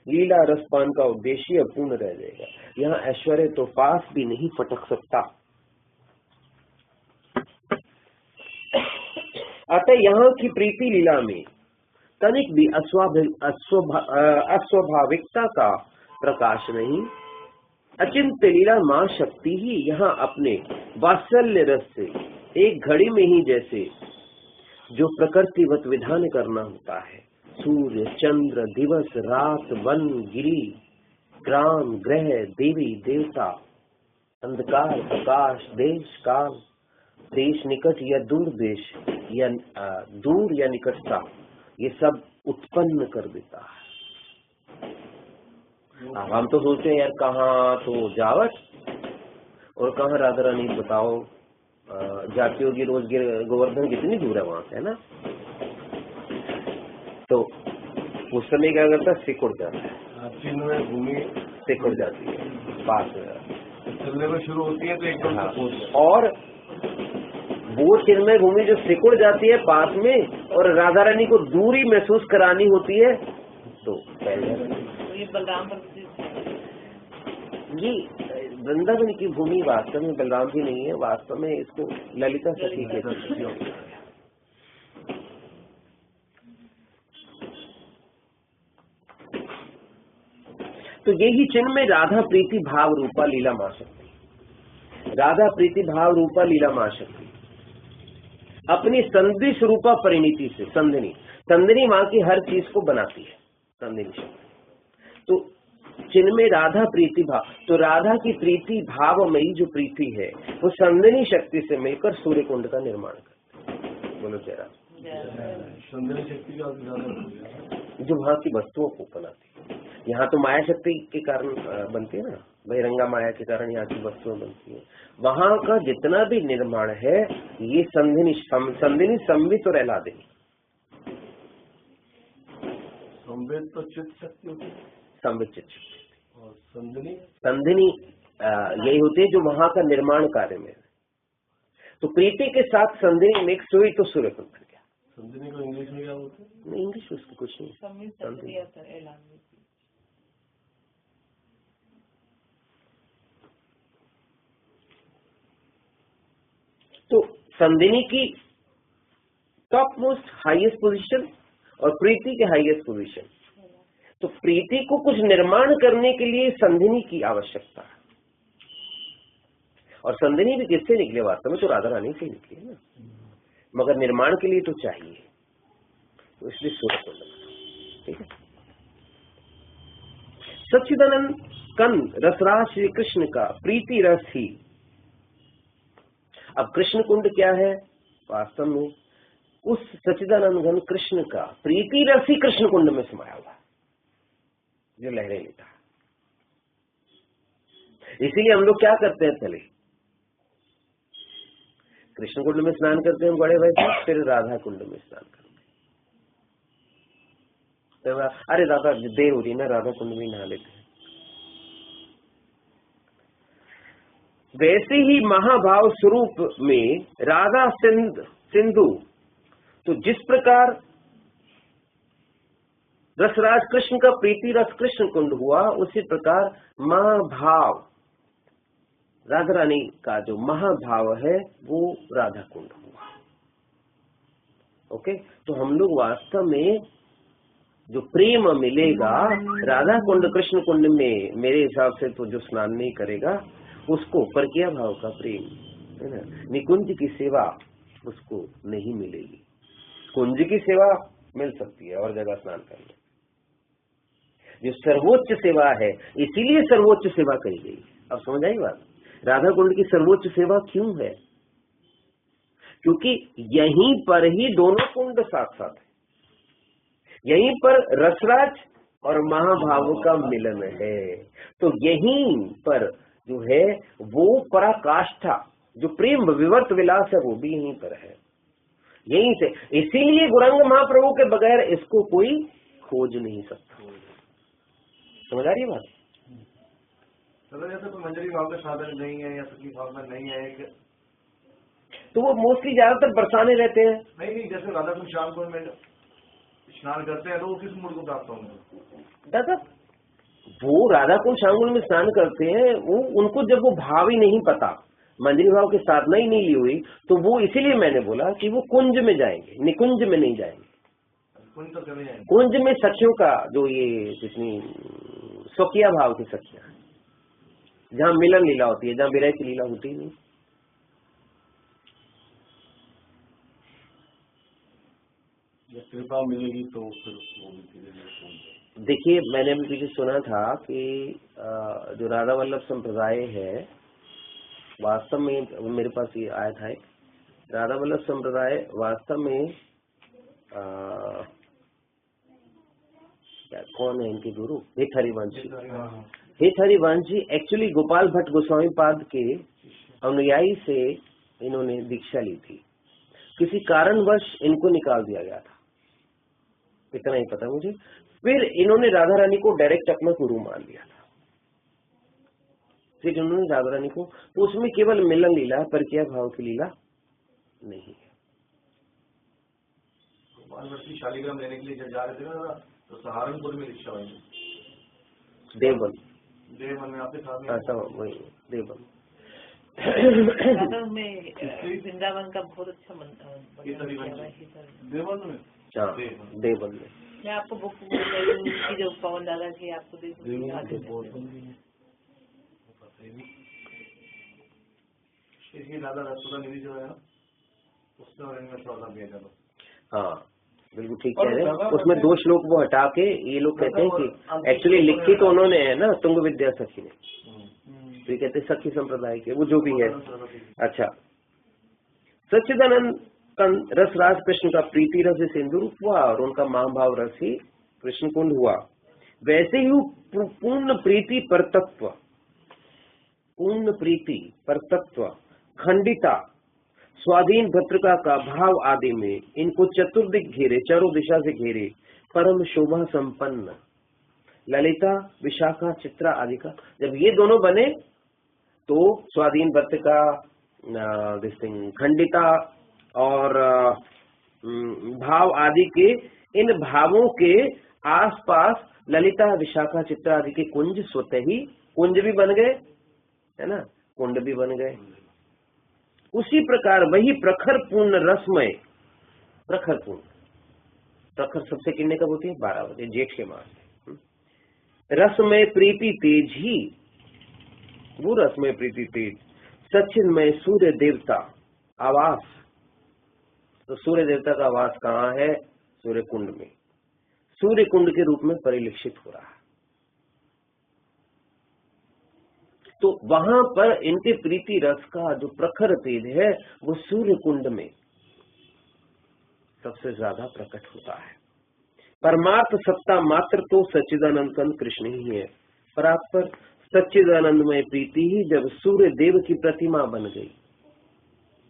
लीला रसपान का उद्देश्य अपूर्ण रह जाएगा। यहाँ ऐश्वर्य तो पास भी नहीं फटक सकता। अतः यहाँ की प्रीति लीला में तनिक भी अस्वाभाविकता का प्रकाश नहीं। अचिंत्य लीला मां शक्ति ही यहाँ अपने वात्सल्य रस से एक घड़ी में ही जैसे जो प्रकृतिवत विधान करना होता है, सूर्य चंद्र दिवस रात वन गिरी ग्राम ग्रह देवी देवता अंधकार प्रकाश देश काल देश निकट या दूर देश या दूर या निकटता, ये सब उत्पन्न कर देता है। अब हम तो सोचते हैं यार कहाँ तो जावट और कहाँ राधा रानी, बताओ जाती होगी रोज गोवर्धन कितनी दूर है वहां से, है ना। तो उस समय क्या करता है, सिकुड़ जाता है, चिन्मय भूमि सिकुड़ जाती है, पास चलने में शुरू होती है तो एकदम और वो चिन्मय भूमि जो सिकुड़ जाती है पास में और राधा रानी को दूरी महसूस करानी होती है तो पहले ये बलराम ये वृंदावन की भूमि वास्तव में बलराम जी नहीं है, वास्तव में इसको ललिता सखी कहते हैं। तो यही चिन्ह में राधा प्रीति भाव रूपा लीला मां शक्ति, राधा प्रीति भाव रूपा लीला मां शक्ति अपनी संधि स्वरूपा परिणति से संधिनी मां की हर चीज को बनाती है, संधिनी शक्ति। तो चिन्ह में राधा प्रीति भाव, तो राधा की प्रीति भावमयी जो प्रीति है वो संधिनी शक्ति से मिलकर सूर्य कुंड का निर्माण करती है। बोलो जयरा। संधिनी शक्ति का जो वहां की वस्तुओं को बनाती है, यहाँ तो माया शक्ति के कारण बनती है ना, बहिरंगा माया के कारण यहाँ की वस्तुएं बनती है। वहां का जितना भी निर्माण है ये संधिनी संवित और एलादिनी। संवेद तो चित्त शक्ति होती है, संवित चित्त शक्ति और संधिनी यही होती है जो वहां का निर्माण कार्य में। तो प्रीति के साथ संधिनी मिक्स हुई तो सूर्य कुंड बन गया। संधिनी को इंग्लिश में क्या बोलते हैं? नहीं, इंग्लिश उसकी कुछ नहीं। तो संधिनी की टॉप मोस्ट हाईएस्ट पोजीशन और प्रीति के हाईएस्ट पोजीशन। तो प्रीति को कुछ निर्माण करने के लिए संधिनी की आवश्यकता है, और संधिनी भी किससे निकले, वास्तव में तो राधा रानी से निकली है ना, मगर निर्माण के लिए तो चाहिए, तो इसलिए सूर्य कुंड। ठीक है। सच्चिदानंद कंद रसराज श्री कृष्ण का प्रीति रस ही। अब कृष्ण कुंड क्या है, वास्तव में उस सच्चिदानंद घन कृष्ण का प्रीति रस ही कृष्ण कुंड में समाया हुआ है जो लहरें लेता है। इसीलिए हम लोग क्या करते हैं, चले कृष्ण कुंड में स्नान करते हैं बड़े भाई साहब, फिर राधा कुंड में स्नान करते हैं। अरे दादा देर हो रही ना, राधा कुंड में नहा लेते हैं। वैसे ही महाभाव स्वरूप में राधा सिंधु, तो जिस प्रकार रसराज कृष्ण का प्रीति रस कृष्ण कुंड हुआ, उसी प्रकार महाभाव राधा रानी का जो महाभाव है वो राधा कुंड हुआ। ओके, तो हम लोग वास्तव में जो प्रेम मिलेगा राधा कुंड कृष्ण कुंड में, मेरे हिसाब से तो जो स्नान नहीं करेगा उसको परकीय भाव का प्रेम है ना, निकुंज की सेवा उसको नहीं मिलेगी। कुंज की सेवा मिल सकती है और जगह स्नान करने, जो सर्वोच्च सेवा है, इसीलिए सर्वोच्च सेवा कही गई। अब समझ आई बात? राधा कुंड की सर्वोच्च सेवा क्यों है? क्योंकि यहीं पर ही दोनों कुंड साथ साथ है, यहीं पर रसराज और महाभाव का मिलन है। तो यहीं पर जो है वो पराकाष्ठा, जो प्रेम विवर्त विलास है, वो भी यहीं पर है, यहीं से। इसीलिए गौरांग महाप्रभु के बगैर इसको कोई खोज नहीं सकता। समझ आ रही है बात? जैसे कोई मंजरी भाव का साधन नहीं है या सखी भाव में नहीं है, तो वो मोस्टली ज्यादातर बरसाने रहते हैं। नहीं, जैसे राधा कुंड शाम को में स्नान करते हैं तो वो किस मूड को प्राप्त होंगे? दादा वो राधा कुंड शांगुल में स्नान करते हैं, वो उनको जब वो भाव ही नहीं पता, मंजरी भाव की साधना ही नहीं ली हुई, तो वो इसीलिए मैंने बोला कि वो कुंज में जाएंगे, निकुंज में नहीं जाएंगे। कुंज तो चले जाएंगे। कुंज में सखियों का जो ये जितनी स्वकीय भाव की सखियां, जहाँ मिलन लीला होती है, जहाँ विरह की लीला होती नहीं। कृपा मिलेगी तो फिर वो भी। देखिए, मैंने अभी पीछे सुना था कि जो राधा वल्लभ संप्रदाय है, वास्तव में मेरे पास ये आया था, राधा वल्लभ संप्रदाय वास्तव में क्या कौन है इनके गुरु? हित हरिवंश। हित हरिवंश जी एक्चुअली गोपाल भट्ट गोस्वामी पाद के अनुयायी से इन्होंने दीक्षा ली थी। किसी कारणवश इनको निकाल दिया गया था, इतना ही पता मुझे। फिर इन्होंने राधा रानी को डायरेक्ट अपना गुरु मान लिया था। फिर इन्होंने राधा रानी को, तो उसमें केवल मिलन लीला है, परकीय भाव की लीला नहीं है। शालिग्राम लेने के लिए जब जा रहे थे ना, तो सहारनपुर में रिक्शा हुई, देवबन में आपके साथ में। ऐसा वही देवबन में वृंदावन का बहुत अच्छा देवन में। हाँ, देवबन में। मैं आपको बुक की जो पवन दादा की आपको दे दादा रसोदा निधि जो है ना, उसमें सौदा दिया जाता। हाँ बिल्कुल ठीक कह रहे हैं। उसमें 2 श्लोक वो हटा के ये लोग कहते हैं कि एक्चुअली लिखी तो उन्होंने है ना तुंग विद्या सखी ने, तो ये कहते हैं सखी संप्रदाय के, वो जो भी है। अच्छा, सच्चिदानंद रसराज कृष्ण का प्रीति रस सिंदूर हुआ और उनका महाभाव रस ही कृष्ण कुंड हुआ। वैसे ही पूर्ण प्रीति परतत्व, पूर्ण प्रीति परतत्व, खंडिता, स्वाधीन भद्रका का भाव आदि में इनको चतुर्दिक घेरे, चारों दिशा से घेरे, परम शोभा संपन्न ललिता, विशाखा, चित्रा आदि का। जब ये दोनों बने तो स्वाधीन भद्रका, खंडिता और भाव आदि के, इन भावों के आसपास ललिता, विशाखा, चित्रा आदि के कुंज स्वतः ही कुंज भी बन गए, है ना, कुंड भी बन गए। उसी प्रकार वही प्रखर पूर्ण रसमय, प्रखर पूर्ण, प्रखर सबसे किन्ने कब होती है? 12 बजे, जेठ के मास में। रसमय प्रीति तेज ही, वो रसमय प्रीति तेज, सच्चिन्मय सूर्य देवता आवास। तो सूर्य देवता का आवास कहाँ है? सूर्य कुंड में, सूर्य कुंड के रूप में परिलक्षित हो रहा है। तो वहां पर इनके प्रीति रस का जो प्रखर तेज है वो सूर्य कुंड में सबसे ज्यादा प्रकट होता है। परमार्थ सत्ता मात्र तो सच्चिदानंद कंद कृष्ण ही है। परात्पर सच्चिदानंदमय प्रीति ही जब सूर्य देव की प्रतिमा बन गई,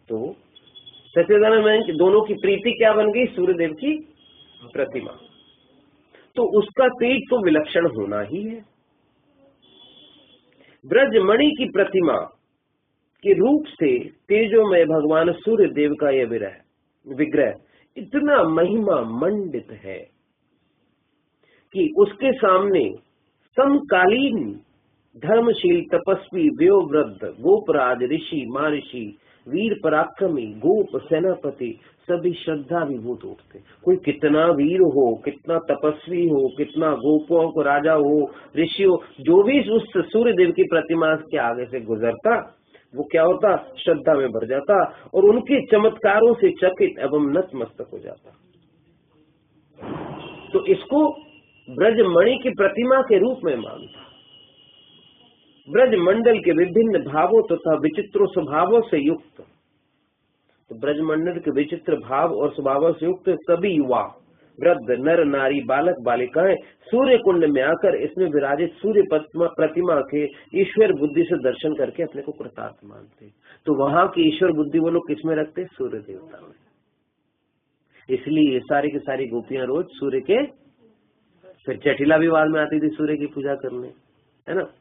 तो सच्चिदानंद दोनों की प्रीति क्या बन गई? सूर्य देव की प्रतिमा। तो उसका तेज तो विलक्षण होना ही है। ब्रजमणि की प्रतिमा के रूप से तेजोमय भगवान सूर्य देव का यह विग्रह इतना महिमा मंडित है कि उसके सामने समकालीन धर्मशील तपस्वी व्योवृद्ध गोपराज ऋषि महर्षि वीर पराक्रमी गोप सेनापति सभी श्रद्धा विभूत उठते। कोई कितना वीर हो, कितना तपस्वी हो, कितना गोपों को राजा हो, ऋषि हो, जो भी उस सूर्य देव की प्रतिमा के आगे से गुजरता वो क्या होता, श्रद्धा में भर जाता और उनके चमत्कारों से चकित एवं नतमस्तक हो जाता। तो इसको ब्रजमणि की प्रतिमा के रूप में मानता। ब्रज मंडल के विभिन्न भावों तथा विचित्र स्वभावों से युक्त, तो ब्रज मंडल के विचित्र भाव और स्वभावों से युक्त सभी युवा वृद्ध नर नारी बालक बालिकाएं सूर्य कुंड में आकर इसमें विराजित सूर्य प्रतिमा के ईश्वर बुद्धि से दर्शन करके अपने को कृतार्थ मानते। तो वहां की ईश्वर बुद्धि वो लोग किसमें रखते, सूर्य देवता में। इसलिए ये सारी की सारी गोपियां रोज सूर्य के, फिर चटिला विवाद में आती थी सूर्य की पूजा करने, है ना।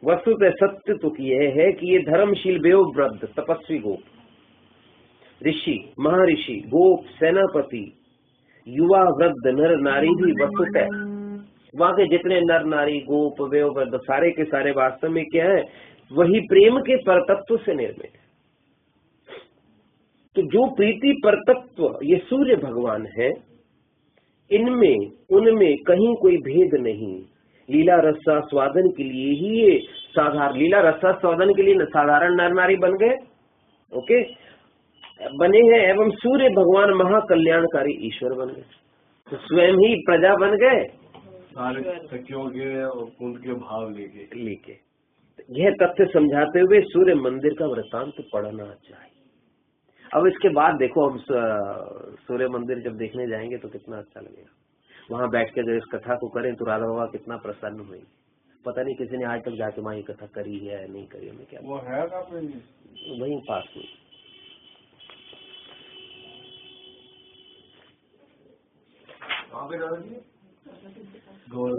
वस्तुतः सत्य तो यह है कि ये धर्मशील व्योवृद्ध तपस्वी गोप, ऋषि महर्षि गोप सेनापति युवा वृद्ध नर नारी भी वस्तुतः वहां के जितने नर नारी गोप व्योवृद्ध सारे के सारे वास्तव में क्या है, वही प्रेम के परतत्व से निर्मित है। तो जो प्रीति परतत्व ये सूर्य भगवान है, इनमें उनमें कहीं कोई भेद नहीं। लीला रसास्वादन के लिए ही ये साधारण लीला रसास्वादन के लिए साधारण नर नारी बन गए, ओके बने हैं, एवं सूर्य भगवान महाकल्याणकारी ईश्वर बन गए, तो स्वयं ही प्रजा बन गए सारे सखियों के और कुंड के भाव लेके। यह तथ्य समझाते हुए सूर्य मंदिर का वृत्तांत पढ़ना चाहिए। अब इसके बाद देखो, हम सूर्य मंदिर जब देखने जाएंगे तो कितना अच्छा लगेगा। वहां बैठ के अगर इस कथा को करें तो राधा बाबा कितना प्रसन्न हुई। पता नहीं किसी ने आज तक जाके वहां ये कथा करी है या नहीं करी है, क्या वो है वहीं पास में।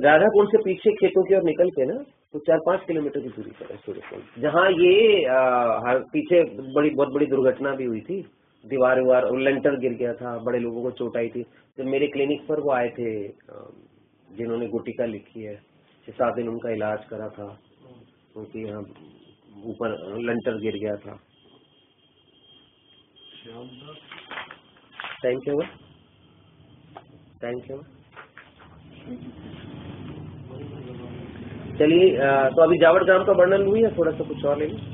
राधा कुंड से पीछे खेतों की ओर निकल के ना तो 4-5 किलोमीटर की दूरी पर है सूर्य कुंड, जहाँ ये पीछे बहुत बड़ी दुर्घटना भी हुई थी, दीवार लेंटर गिर गया था, बड़े लोगों को चोट आई थी। तो मेरे क्लिनिक पर वो आए थे जिन्होंने गुटिका लिखी है, 6-7 दिन उनका इलाज करा था, क्योंकि यहाँ ऊपर लेंटर गिर गया था। Thank you. चलिए, तो अभी जावट ग्राम का वर्णन हुई है, थोड़ा सा कुछ और ले लीजिए।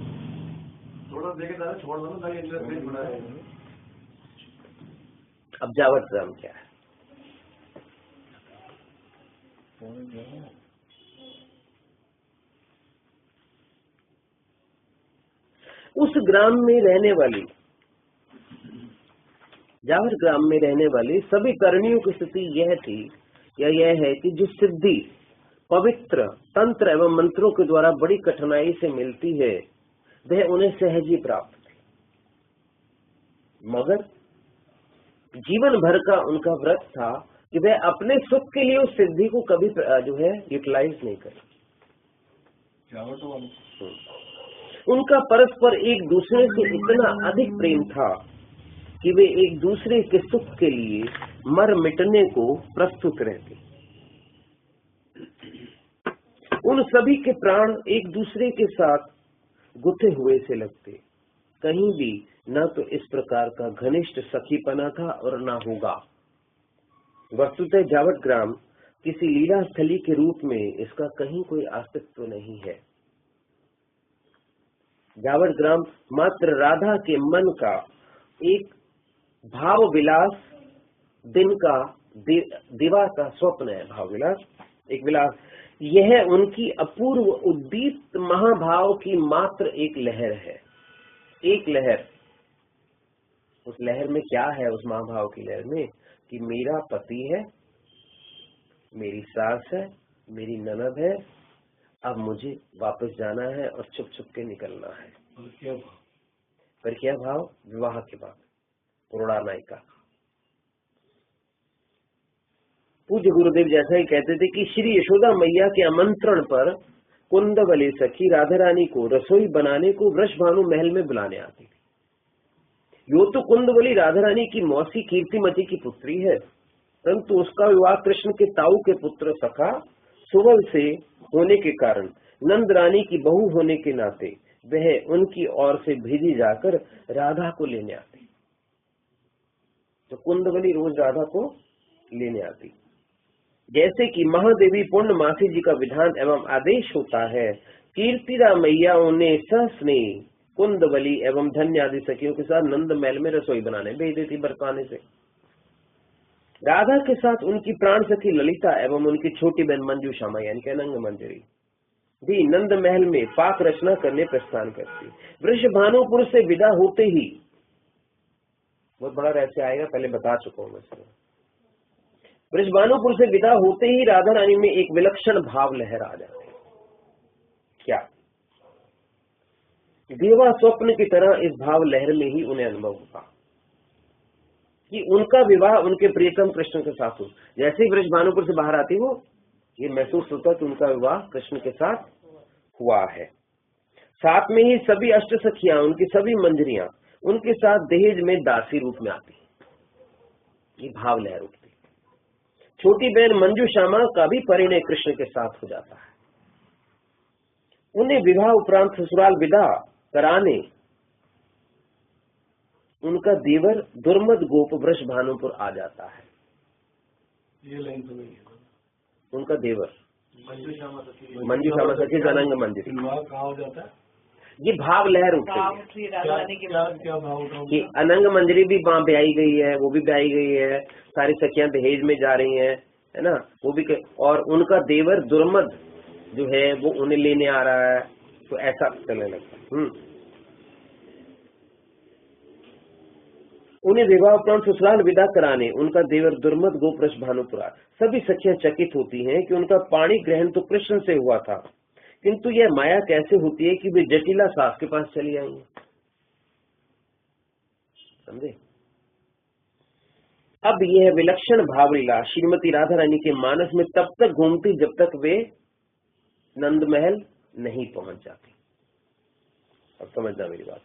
थोड़ा देखे छोड़ दो ना, इंटरेस्ट बड़ा है। अब जावट ग्राम क्या है? उस ग्राम में रहने वाली, जावट ग्राम में रहने वाली सभी कर्मियों की स्थिति यह थी या यह है कि जो सिद्धि पवित्र तंत्र एवं मंत्रों के द्वारा बड़ी कठिनाई से मिलती है वह उन्हें सहज ही प्राप्त थी, मगर जीवन भर का उनका व्रत था कि वह अपने सुख के लिए उस सिद्धि को कभी जो है यूटिलाइज नहीं करे। उनका परस्पर एक दूसरे से इतना अधिक प्रेम था कि वे एक दूसरे के सुख के लिए मर मिटने को प्रस्तुत रहते। उन सभी के प्राण एक दूसरे के साथ गुथे हुए से लगते। कहीं भी न तो इस प्रकार का घनिष्ठ सखीपना था और न होगा। वस्तुतः जावट ग्राम किसी लीला स्थली के रूप में इसका कहीं कोई अस्तित्व नहीं है। जावट ग्राम मात्र राधा के मन का एक भाव विलास दिन का दिवा का स्वप्न है। भाव विलास एक विलास, यह उनकी अपूर्व उद्दीप्त महाभाव की मात्र एक लहर है। एक लहर, उस लहर में क्या है? उस महाभाव की लहर में कि मेरा पति है, मेरी सास है, मेरी ननद है, अब मुझे वापस जाना है और छुप छुप के निकलना है। पर क्या भाव? विवाह के बाद पुरोड़ानायिका। पूज्य गुरुदेव जैसा ही कहते थे कि श्री यशोदा मैया के आमंत्रण पर कुंदवली सखी राधा रानी को रसोई बनाने को वृषभानु महल में बुलाने आती थी। यो तो कुंदवली राधा रानी की मौसी कीर्तिमती की पुत्री है, परंतु उसका विवाह कृष्ण के ताऊ के पुत्र सखा सुवल से होने के कारण नंद रानी की बहू होने के नाते वह उनकी ओर से भेजी जाकर राधा को लेने आती। तो कुंदवली रोज राधा को लेने आती। जैसे कि महादेवी पूर्णमासी जी का विधान एवं आदेश होता है, कीर्तिदा मैयाओं ने सहस्नेह कुंदवली एवं धन्य आदि सखियों के साथ नंद महल में रसोई बनाने भेज देती बरसाने से। राधा के साथ उनकी प्राण सखी ललिता एवं उनकी छोटी बहन मंजू श्यामा यानी कि अनंग मंजरी भी नंद महल में पाक रचना करने प्रस्थान करती। वृषभानुपुर से विदा होते ही, बहुत बड़ा रहस्य आएगा, पहले बता चुका हूं मैं। वृषभानुपुर से विदा होते ही राधा रानी में एक विलक्षण भाव लहर आ जाती है। क्या? देवा स्वप्न की तरह इस भाव लहर में ही उन्हें अनुभव हुआ कि उनका विवाह उनके प्रियतम कृष्ण के साथ हो। जैसे ही वृषभानुपुर से बाहर आती वो ये महसूस होता कि उनका विवाह कृष्ण के साथ हुआ है। साथ में ही सभी अष्ट सखियां, उनकी सभी मंजरियां उनके साथ दहेज में दासी रूप में आती। ये भाव लहर उठती। छोटी बहन मंजू श्यामा का भी परिणय कृष्ण के साथ हो जाता है। उन्हें विवाह उपरांत ससुराल विदा कराने उनका देवर दुर्मद गोप वृषभानुपुर आ जाता है। ये लाइन तो नहीं है। उनका देवर मंजू श्यामा सखी अनंग मंजरी कहाँ हो जाता है? ये भाव लहर उठती है। क्या भाव उठा? कि अनंग मंजरी भी वहां ब्याई गई है, वो भी ब्याई गई है, सारी सखियां दहेज में जा रही हैं, है ना, वो भी और उनका देवर दुर्मद जो है वो उन्हें लेने आ रहा है। तो ऐसा चलने लगता। उन्हें विवाह उपरांत ससुराल विदा कराने उनका देवर दुर्मद गोप वृषभानुपुर। सभी सखियां चकित होती हैं कि उनका पाणी ग्रहण तो कृष्ण से हुआ था, किंतु यह माया कैसे होती है कि वे जटिला सास के पास चली आएंगे। समझे? अब यह विलक्षण भावलीला श्रीमती राधा रानी के मानस में तब तक घूमती जब तक वे नंद महल नहीं पहुंच जाती। अब समझना मेरी बात।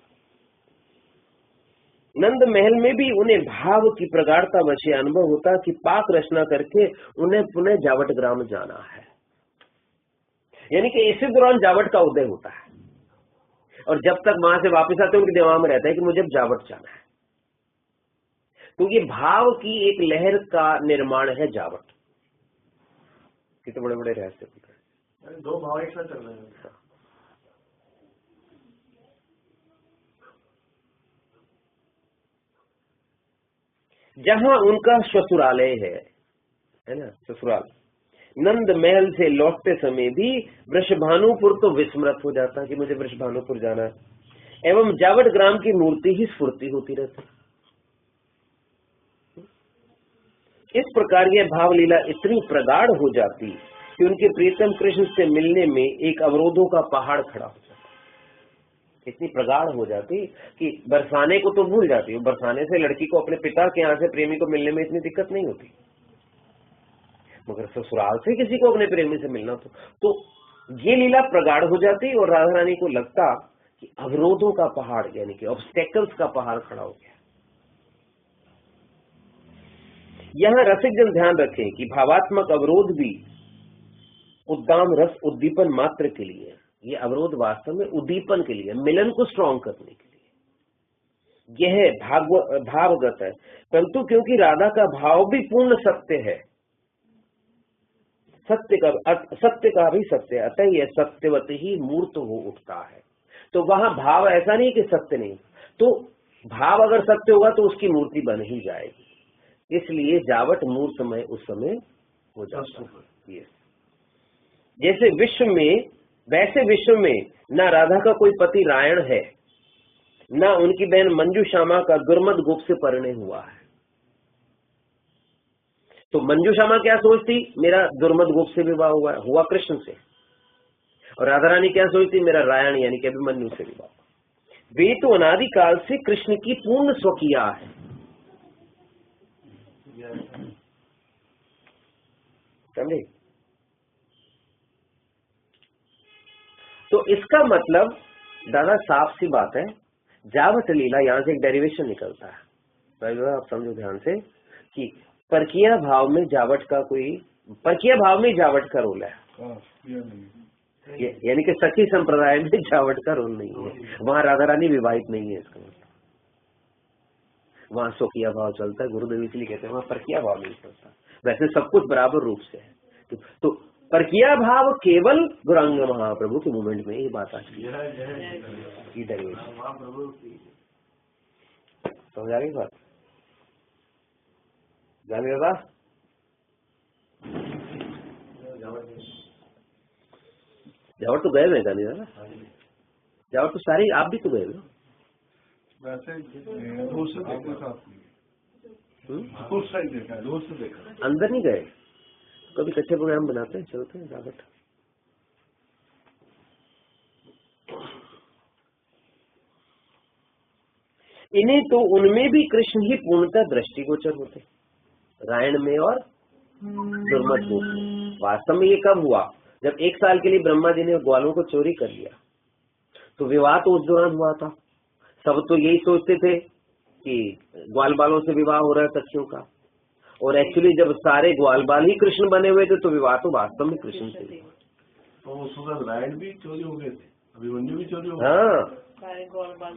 नंद महल में भी उन्हें भाव की प्रगाढ़ता वश अनुभव होता कि पाक रचना करके उन्हें पुनः जावट ग्राम जाना है। यानी कि इसी दौरान जावट का उदय होता है और जब तक वहां से वापस आते हैं उनके दिमाग में रहता है कि मुझे अब जावट जाना है। तो ये भाव की एक लहर का निर्माण है जावट। कितने बड़े बड़े रहस्य होते हैं। दो भाव एक साथ चल रहे हैं। जहां उनका ससुरालय है ना, ससुराल। नंद महल से लौटते समय भी वृषभानुपुर तो विस्मृत हो जाता है कि मुझे वृषभानुपुर जाना है एवं जावट ग्राम की मूर्ति ही स्फूर्ति होती रहती। इस प्रकार यह भावलीला इतनी प्रगाढ़ हो जाती कि उनके प्रियतम कृष्ण से मिलने में एक अवरोधों का पहाड़ खड़ा हो जाता। इतनी प्रगाढ़ हो जाती कि बरसाने को तो भूल जाती। बरसाने से लड़की को अपने पिता के यहाँ से प्रेमी को मिलने में इतनी दिक्कत नहीं होती, मगर ससुराल से किसी को अपने प्रेमी से मिलना तो ये लीला प्रगाढ़ हो जाती और राधा रानी को लगता कि अवरोधों का पहाड़ यानी कि ऑब्स्टेकल्स का पहाड़ खड़ा हो गया। यहाँ रसिक जन ध्यान रखें कि भावात्मक अवरोध भी उद्दाम रस उद्दीपन मात्र के लिए, ये अवरोध वास्तव में उद्दीपन के लिए, मिलन को स्ट्रॉन्ग करने के लिए यह भावगत है। परंतु क्योंकि राधा का भाव भी पूर्ण सत्य है, सत्य का भी सत्य, अतः यह सत्यवत ही मूर्त हो उठता है। तो वहां भाव ऐसा नहीं कि सत्य नहीं, तो भाव अगर सत्य होगा तो उसकी मूर्ति बन ही जाएगी। इसलिए जावट मूर्तमय उस समय हो जाता है। जैसे विश्व में, वैसे विश्व में न राधा का कोई पति रायण है, न उनकी बहन मंजू श्यामा का दुर्मद गोप से परिणय हुआ है। तो मंजू श्यामा क्या सोचती, मेरा दुर्मद गोप से विवाह हुआ कृष्ण से, और राधा रानी क्या सोचती, मेरा रायण यानी कि अभिमन्यु से विवाह। वे तो अनादिकाल से कृष्ण की पूर्ण स्वकीया है। समझे? तो इसका मतलब दादा साफ सी बात है, जावट लीला यहां से एक डेरिवेशन निकलता है। भाई आप समझो ध्यान से कि परकीय भाव में जावट का कोई, परकीय भाव में जावट का रोल है। यानी कि सखी संप्रदाय में जावट का रोल नहीं है, वहाँ राधा रानी विवाहित नहीं है। इसका मतलब वहाँ स्वकीय भाव चलता है। गुरुदेव इसलिए कहते हैं वहाँ परकीय भाव नहीं चलता। वैसे सब कुछ बराबर रूप से है। तो परकीय भाव केवल गौरांग महाप्रभु के मूवमेंट में ये बात आती है। समझ आ गई बात? जान दादा जावट तो गए हुए गांधी दादा, जावट तो सारी आप भी तो गए हो। वैसे दूर से देखा, दूर से देखा, दूर से देखा, अंदर नहीं गए। कभी कच्चे प्रोग्राम बनाते हैं, चलते हैं जावट। इन्हें तो उनमें भी कृष्ण ही पूर्णतः दृष्टिगोचर होते, रायण में और दुर्मत में। वास्तव में ये कब हुआ? जब 1 साल के लिए ब्रह्मा जी ने ग्वालों को चोरी कर लिया, तो विवाह तो उस दौरान हुआ था। सब तो यही सोचते थे कि ग्वाल बालों से विवाह हो रहा है सखियों का, और एक्चुअली जब सारे ग्वाल बाल ही कृष्ण बने हुए थे तो विवाह तो वास्तव में कृष्ण से। तो उस वक्त रायण भी चोरी हो गए थे, अभिमन्यु भी चोरी हो गए। हाँ, सारे ग्वाल बाल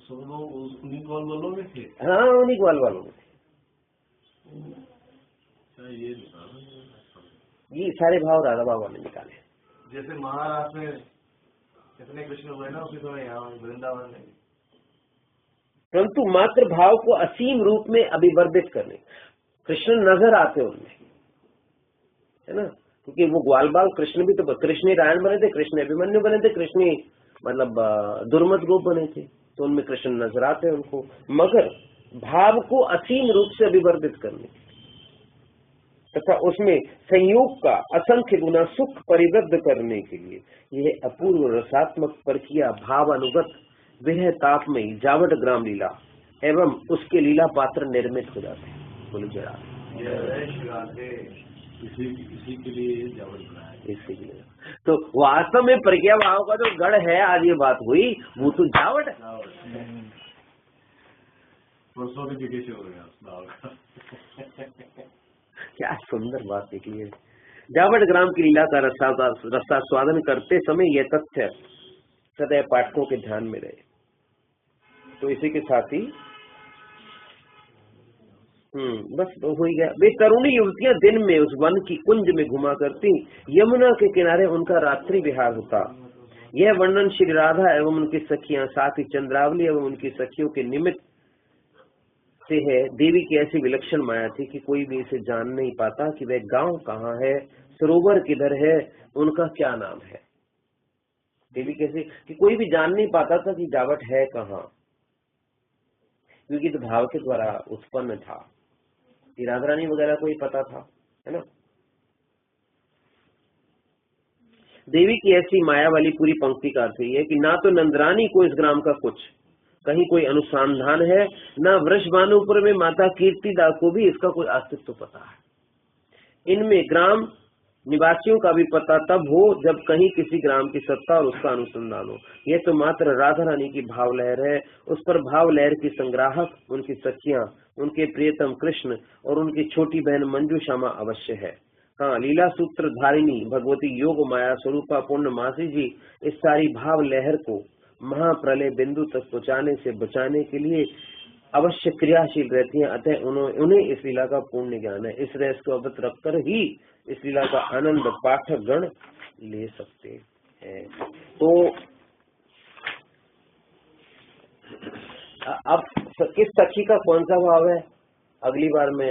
सब लोग उन्हीं ग्वाल बालों में थे। हाँ, उन्हीं ग्वाल बालों में थे। ये सारे भाव राधा बाबा ने निकाले। जैसे महाराष्ट्र में कितने कृष्ण हुए ना उसी समय यहाँ वृंदावन में। परंतु मात्र भाव को असीम रूप में अभिवर्धित करने कृष्ण नजर आते उनमें, है ना? क्योंकि वो ग्वाल बाल कृष्ण भी तो, कृष्ण रायण बने थे, कृष्ण अभिमन्यु बने थे, कृष्ण मतलब दुर्मत गोप बने थे, तो उनमें कृष्ण नजर आते हैं उनको। मगर भाव को असीम रूप से अभिवर्धित करने तथा उसमें संयोग का असंख्य गुना सुख परिवृद्ध करने के लिए यह अपूर्व रसात्मक परकिया भाव अनुगत विरह ताप में जावट ग्राम लीला एवं उसके लीला पात्र निर्मित हो जाते हैं। बोले जरा इसी के लिए जावट बनाया, इसके लिए। तो वास्तव में परकिया भाव का जो गढ़ है, आज ये बात हुई, वो तो जावट है। पर्सोनिफिकेशन हो गया। क्या सुंदर बात निकली है। जावट ग्राम की लीला का रसास्वादन करते समय यह तथ्य सदैव पाठकों के ध्यान में रहे। तो इसी के साथ ही बस हो ही गया। वे तरुणी युवतियां दिन में उस वन की कुंज में घुमा करती, यमुना के किनारे उनका रात्रि विहार होता। यह वर्णन श्री राधा एवं उनकी सखियां, साथ ही चंद्रावली एवं उनकी सखियों के निमित्त से है। देवी की ऐसी विलक्षण माया थी कि कोई भी इसे जान नहीं पाता कि वह गांव कहाँ है, सरोवर किधर है, उनका क्या नाम है। देवी कैसे कि कोई भी जान नहीं पाता था कि जावट है कहाँ, क्योंकि तो भाव के द्वारा उत्पन्न था। राधा रानी वगैरह को ही पता था, है ना? देवी की ऐसी माया वाली पूरी पंक्ति का अर्थ है कि ना तो नंदरानी को इस ग्राम का कुछ कहीं कोई अनुसंधान है, न वृषभानुपुर में माता कीर्तिदा को भी इसका कोई अस्तित्व पता है। इनमें ग्राम निवासियों का भी पता तब हो जब कहीं किसी ग्राम की सत्ता और उसका अनुसंधान हो। यह तो मात्र राधा रानी की भाव लहर है। उस पर भाव लहर की संग्राहक उनकी सखियां, उनके प्रियतम कृष्ण और उनकी छोटी बहन मंजू श्यामा अवश्य है। हाँ, लीला सूत्र धारिणी भगवती योग माया स्वरूपा पूर्णमासी जी इस सारी भाव लहर को महाप्रलय बिंदु तक पहुँचाने से बचाने के लिए अवश्य क्रियाशील रहती हैं। अतः उन्हें इस लीला का पूर्ण ज्ञान है। इस रहस्य को अवगत रखकर ही इस लीला का आनंद पाठक गण ले सकते हैं। तो अब किस सखी का कौन सा भाव है, अगली बार में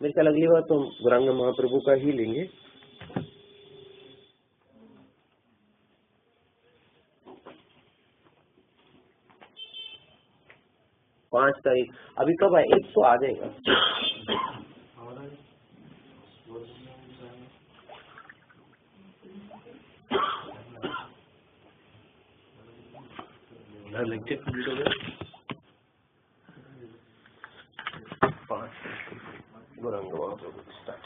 मेरे ख्याल अगली बार तो हम गौरांग महाप्रभु का ही लेंगे। पाँच तारीख अभी कब है? 1 तो आ जाएगा। लेक्चर कंप्लीट हो गया। 5 गौरांग महाप्रभु स्टार्ट।